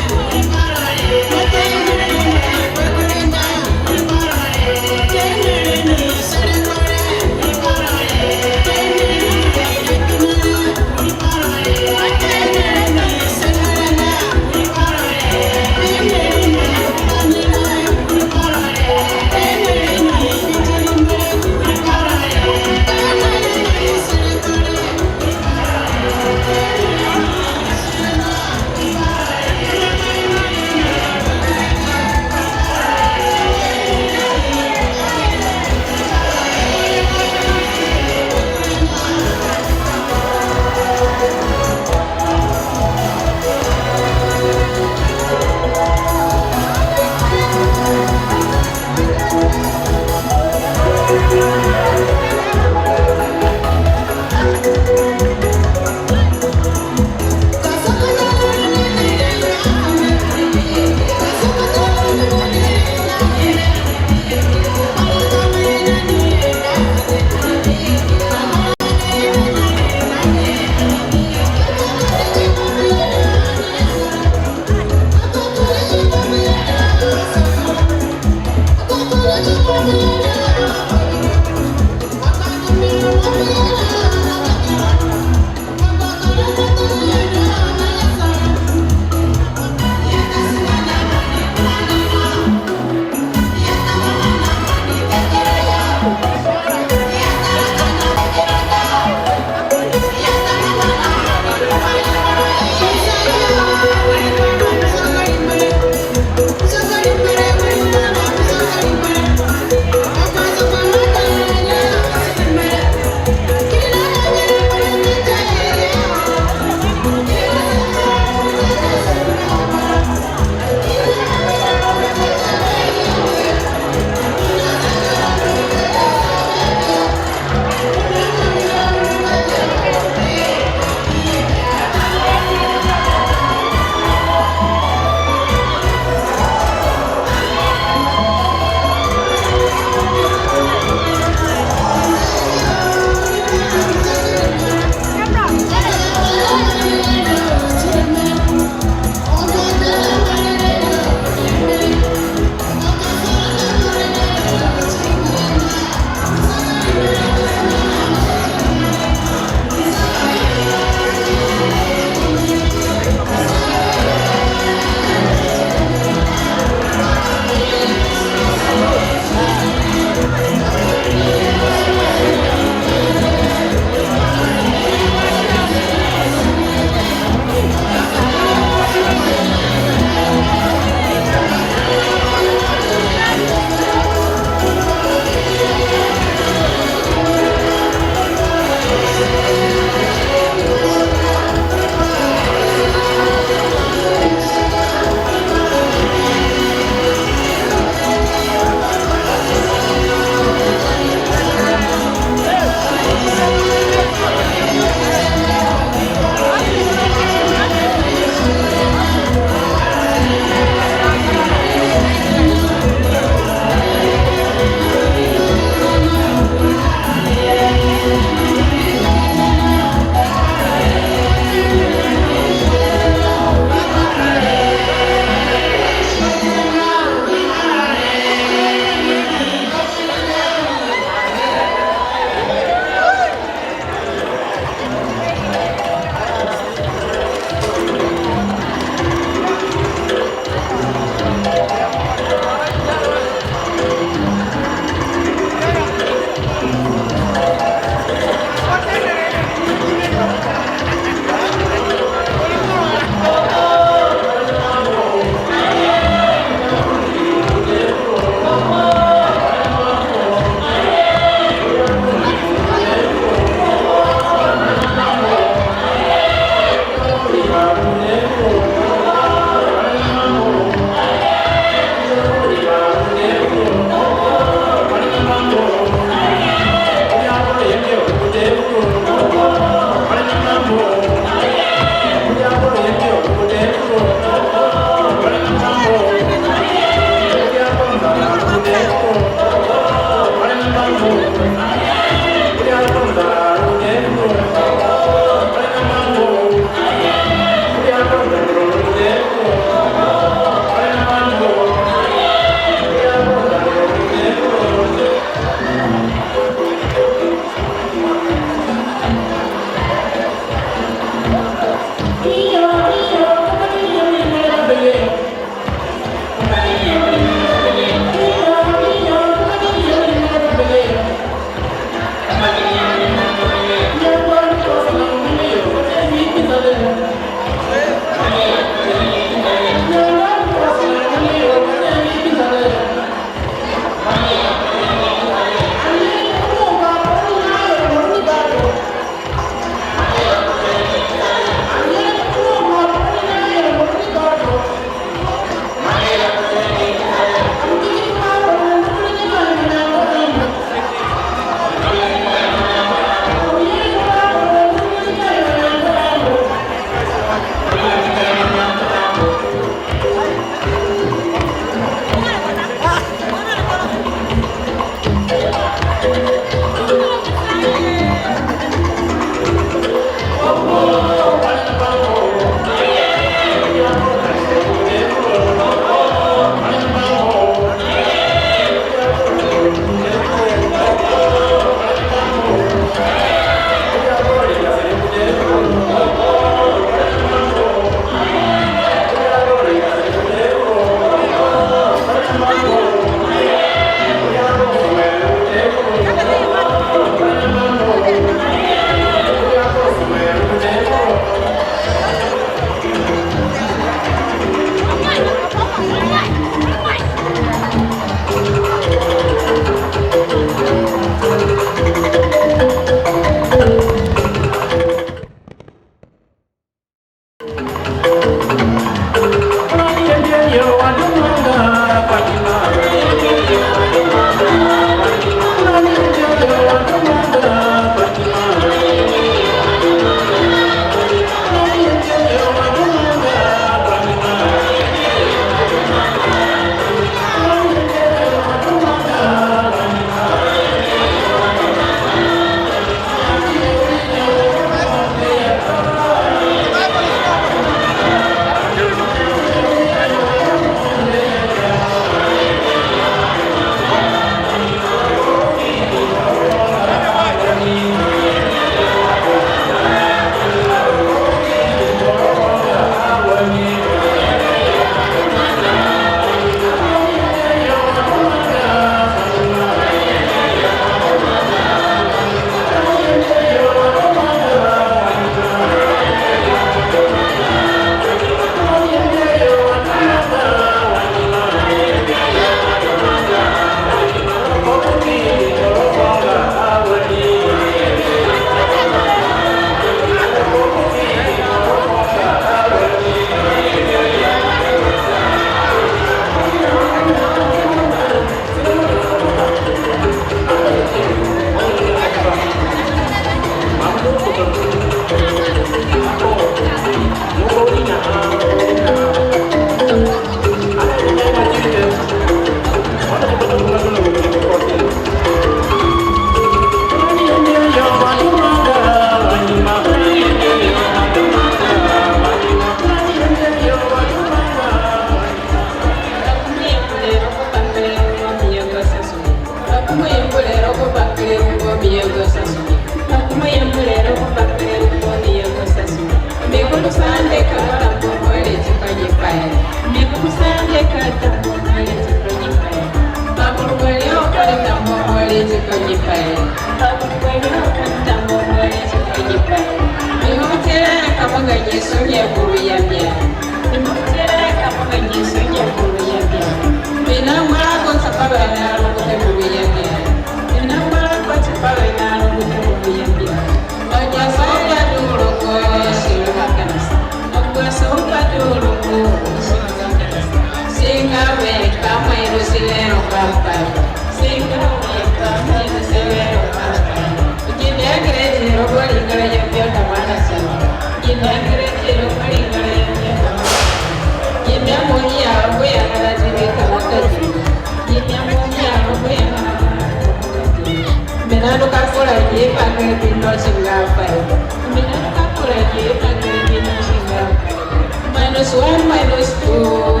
Minus 1 minus 2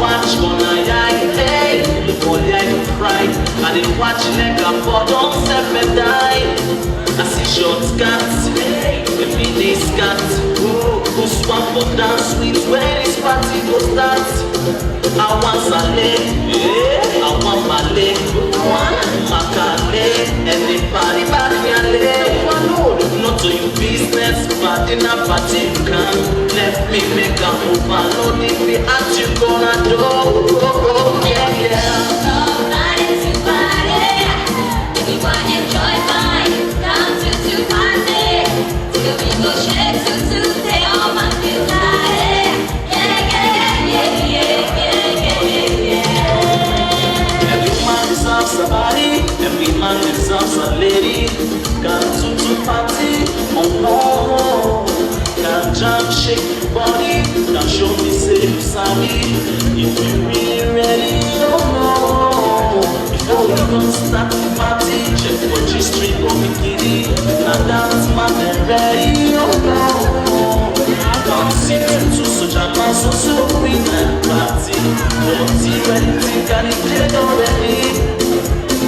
watch gonna die, hey, the boy I cry. I didn't watch like a bottom seven die. I see short skirts, hey, the mini skirts. Who swap for dance sweet when this party go start. I want Saleh, yeah, I want Malay, one Makale, and the party back here. Not to your business, but in a party you can. Let me make a overload if we ask you gonna do. Oh, yeah, yeah. Somebody to party, if you want to enjoy fine, come to party. Till we go shake to they all want to party. Yeah, yeah, yeah, yeah, yeah, yeah, yeah. Every man deserves somebody, every man deserves a lady. Come to party, oh no. Can jump, shake your body, can show me say you sorry. If you really ready, oh no. Before we even start the party, check for G-string or bikini. Now dance man and ready, oh no. Don't sit to such a man, so we can party. Party ready, can it get already?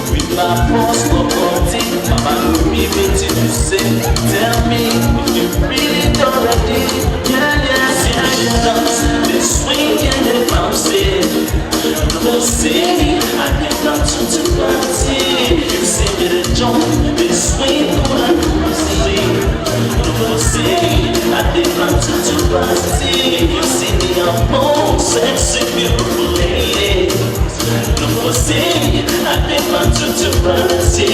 With my post of party, Papa will be waiting to say. Tell me if you really don't ready. Yeah, yeah, yeah. Dance, they swing and they bounce it. Don't say I can dance to party. You see me the jump, they swing and don't say I can dance to party. You see me I'm more sexy, beautiful lady. No say I never to party.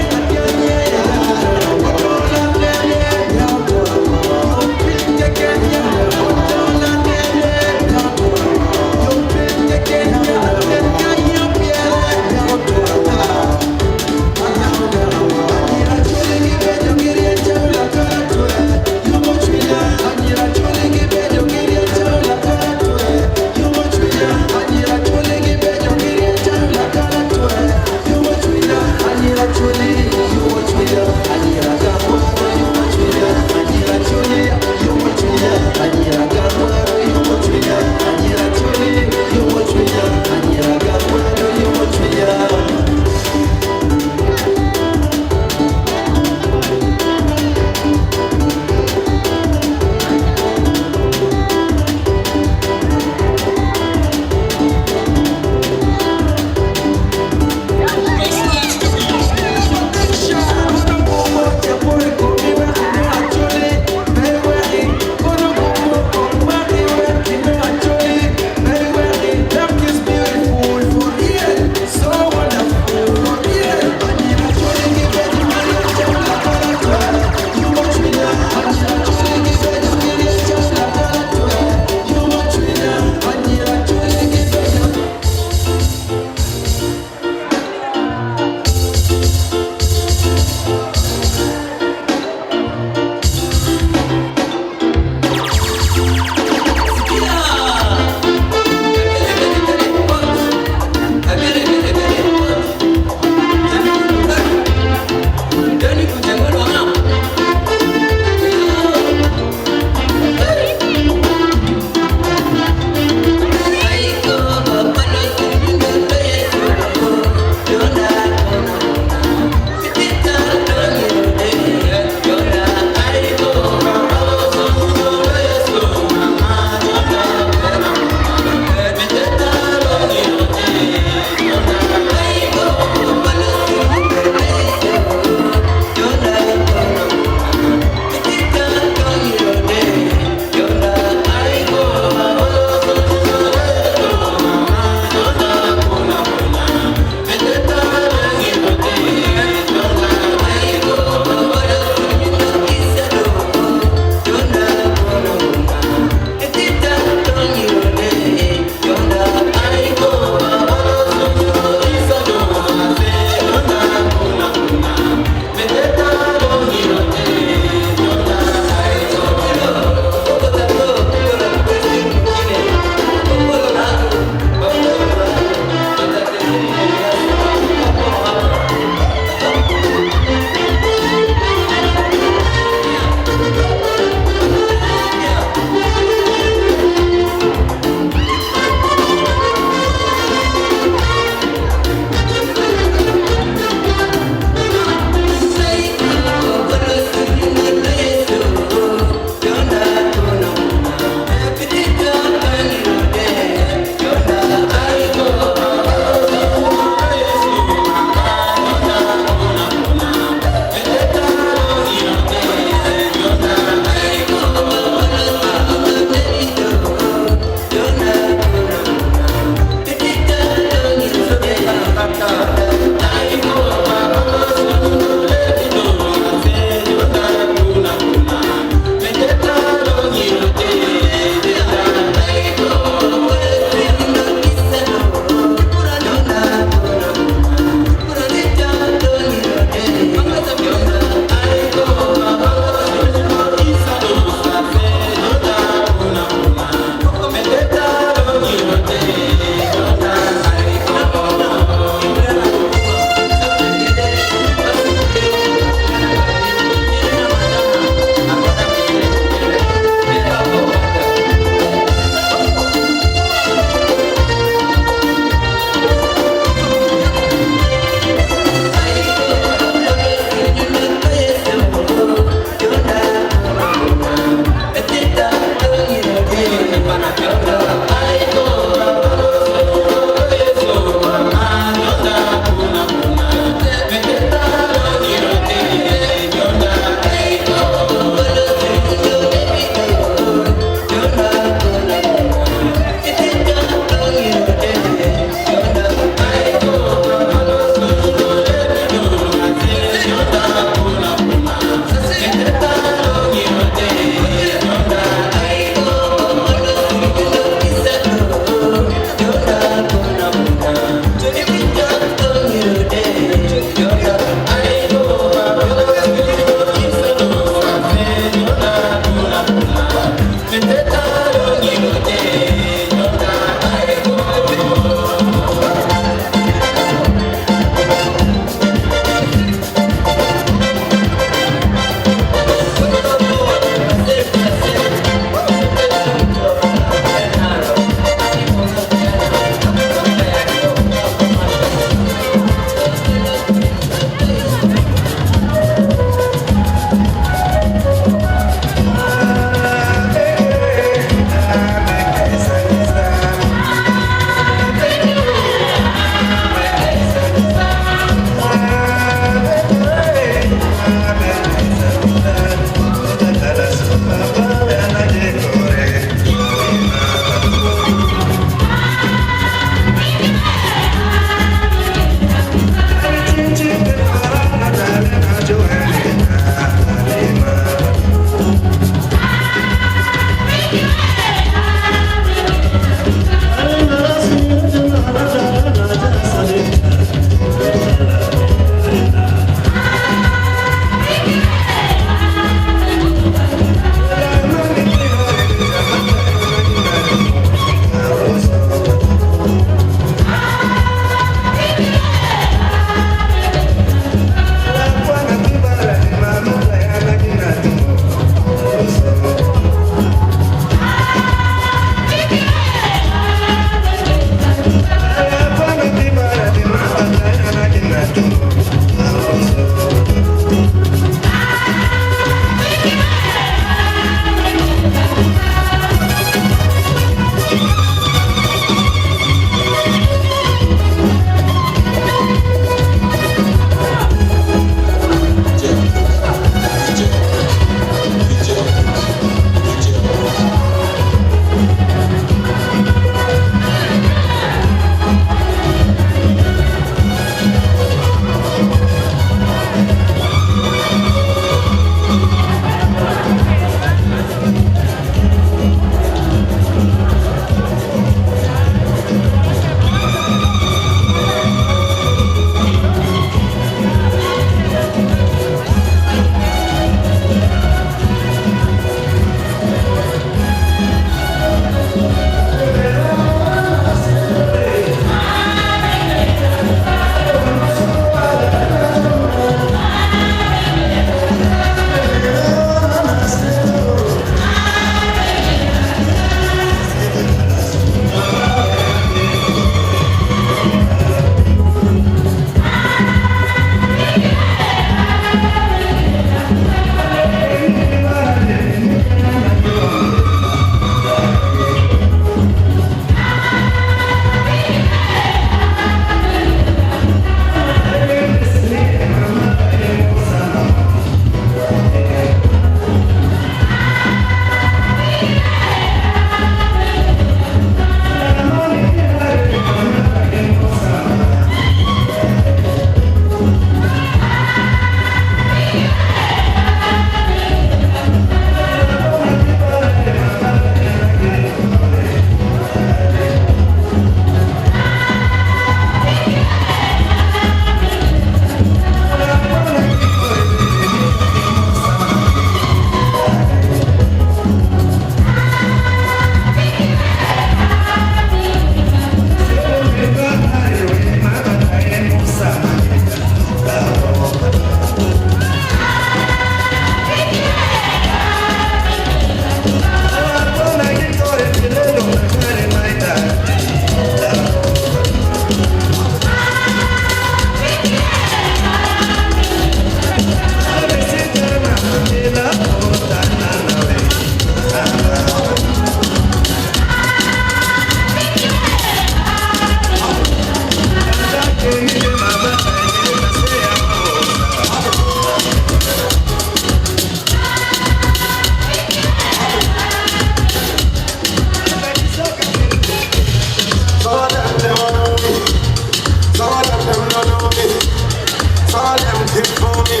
Some of them keep for me.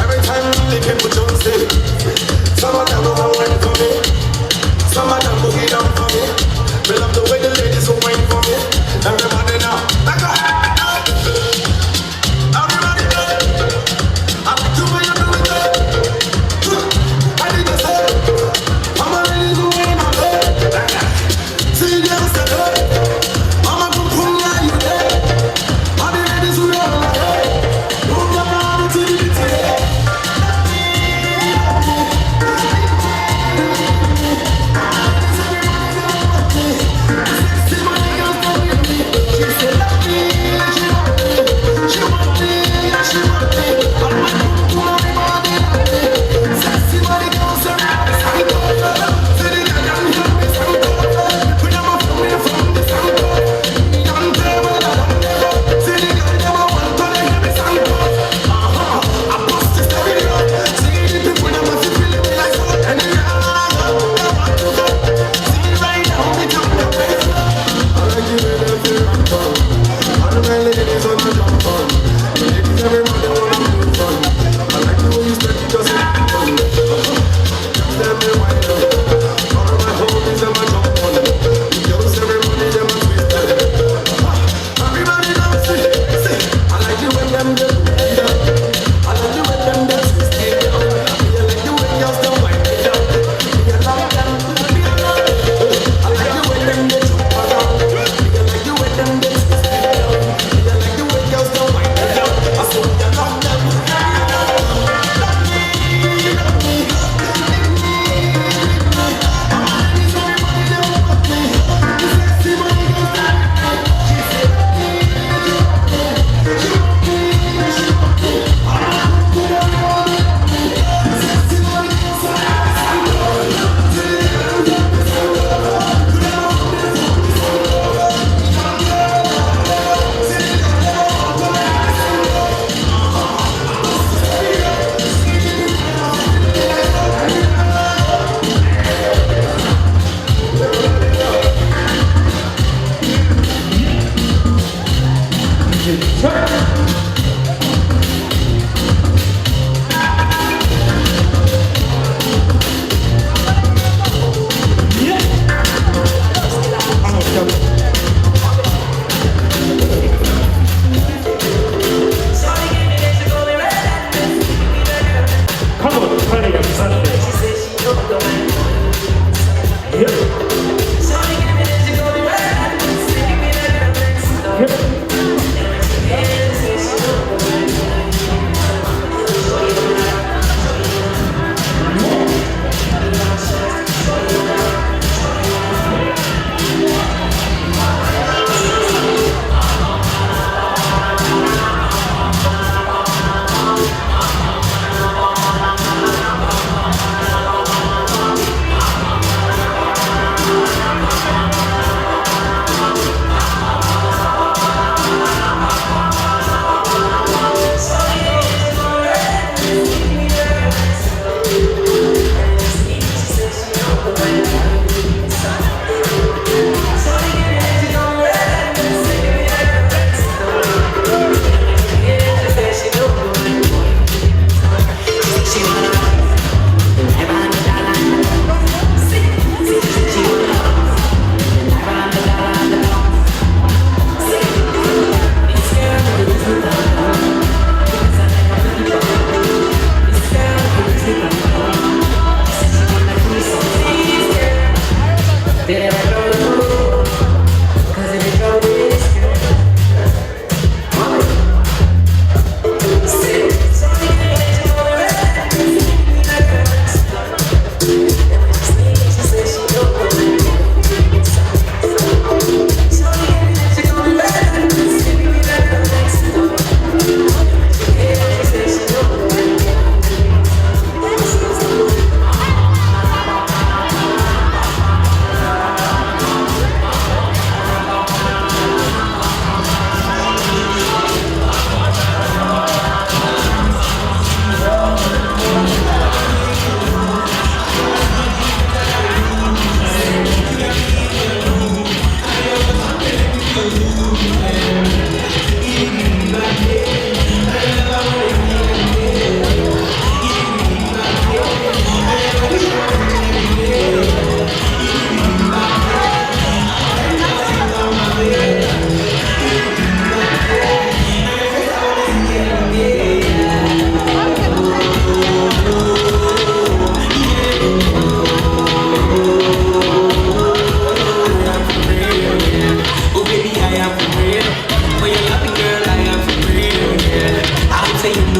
Every time the people just say, some of them go wine for me. Some of them boogie down for me. Me love the way the ladies will wine for me. Everybody now, like a everybody now. I like the way you do it. I need to say, I'm a lady who ain't on there. See them say, I'm a good fool, yeah, you there. All the ladies who are like, move your body to the beat.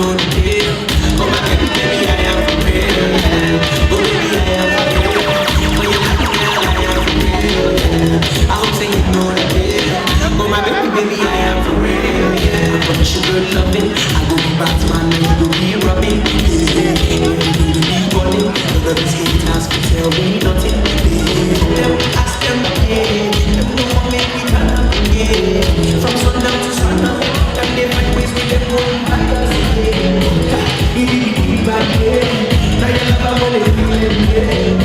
know the deal. Oh my baby, baby, I am for real, yeah. Oh baby, I am for real. When you love me, girl, I am for real, yeah. I hope say you know the deal. Oh my baby, baby, I am for real, yeah. I promise you good loving. I go be Batman and you go be Robin. Yeah, you do be balling. None of these haters can tell me nothing. Them ask them again. Them know what make me turn up again. From sundown to sundown, and they find ways with them going back us again. Back again. Now you love I wanna feel it again.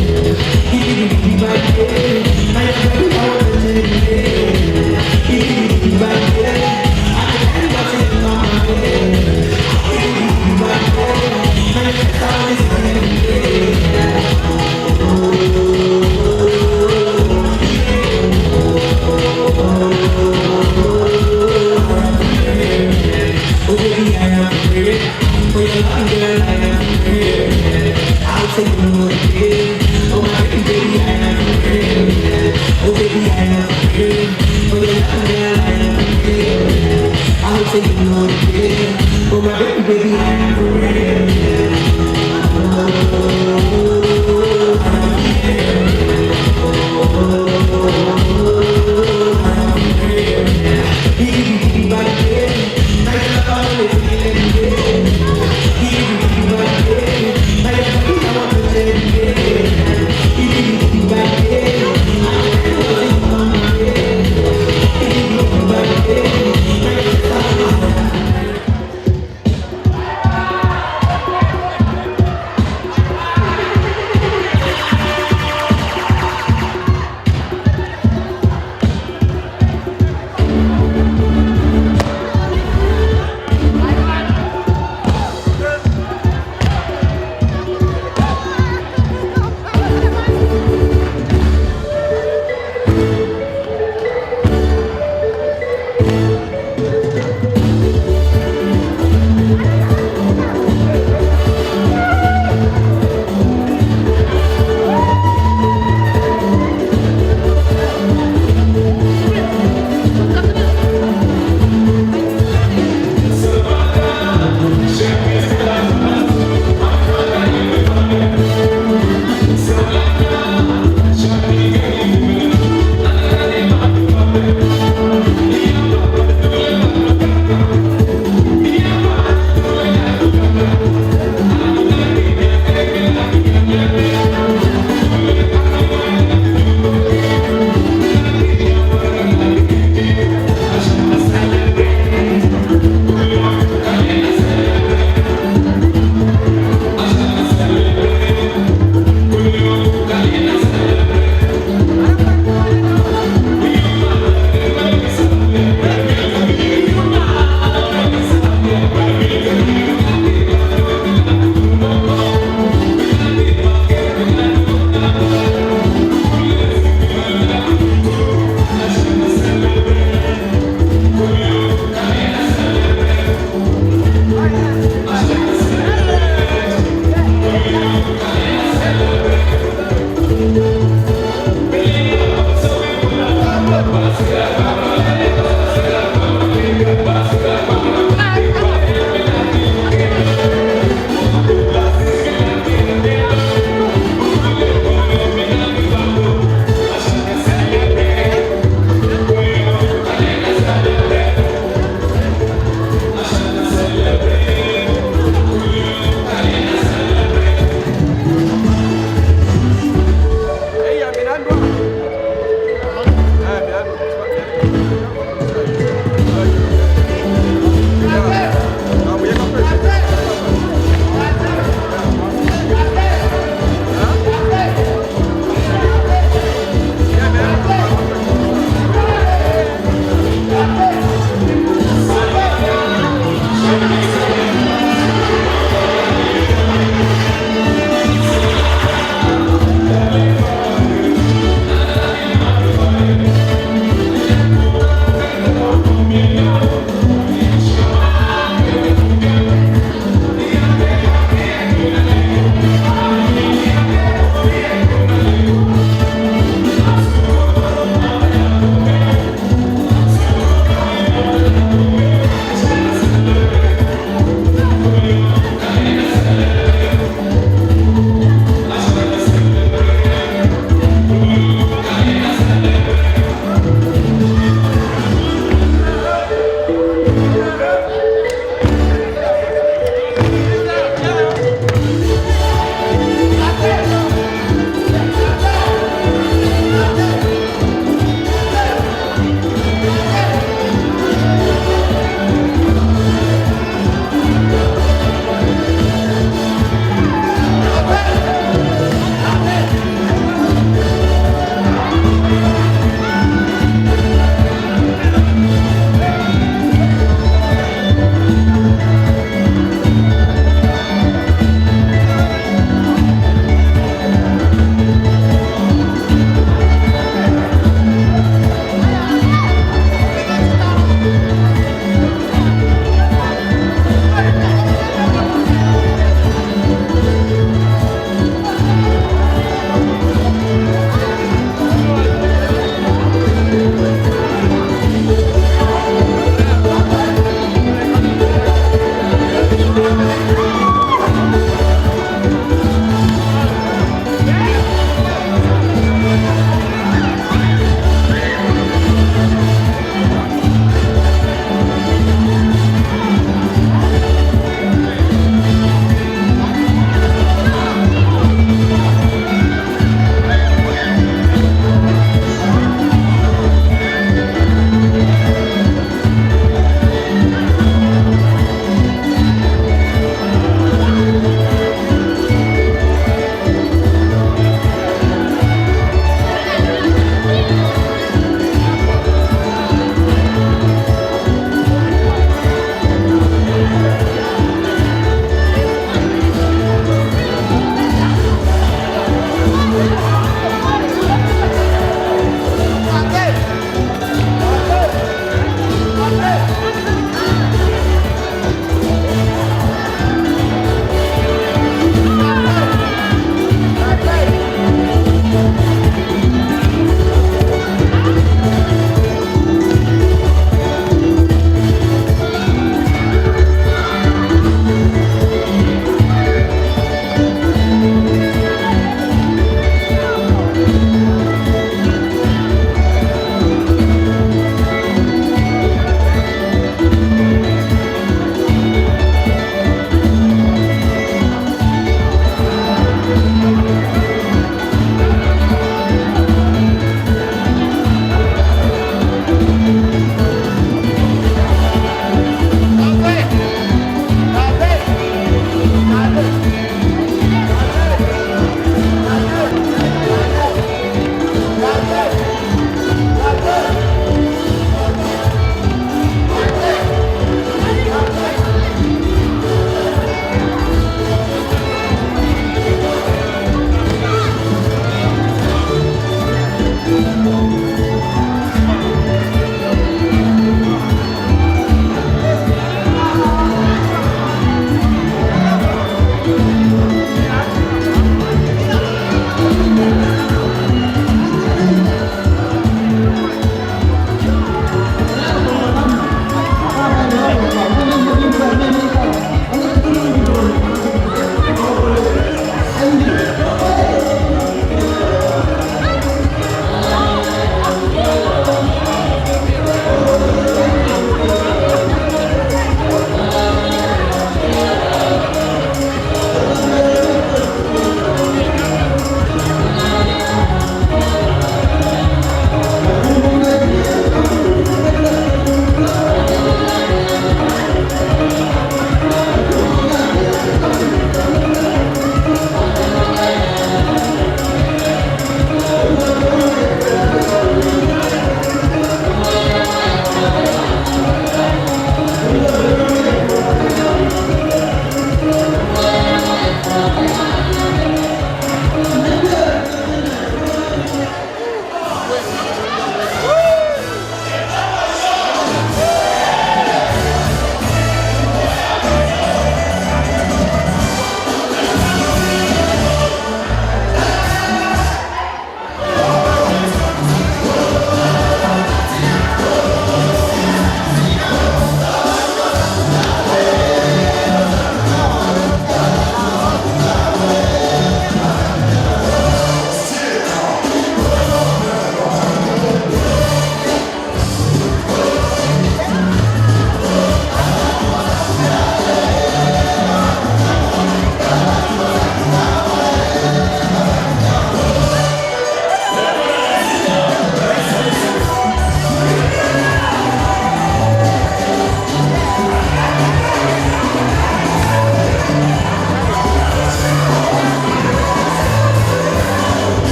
Back again. Now you love I wanna take it again. Back again. I can't watch it on my head. Back again. Now you love I wanna feel it again. Oh baby, I am free. For your love, girl, I am free. I'll take you no again. Oh my baby, I am free. Oh baby, I am free. For your love, girl, I am free. I'll take you no again. Oh my baby, I am free.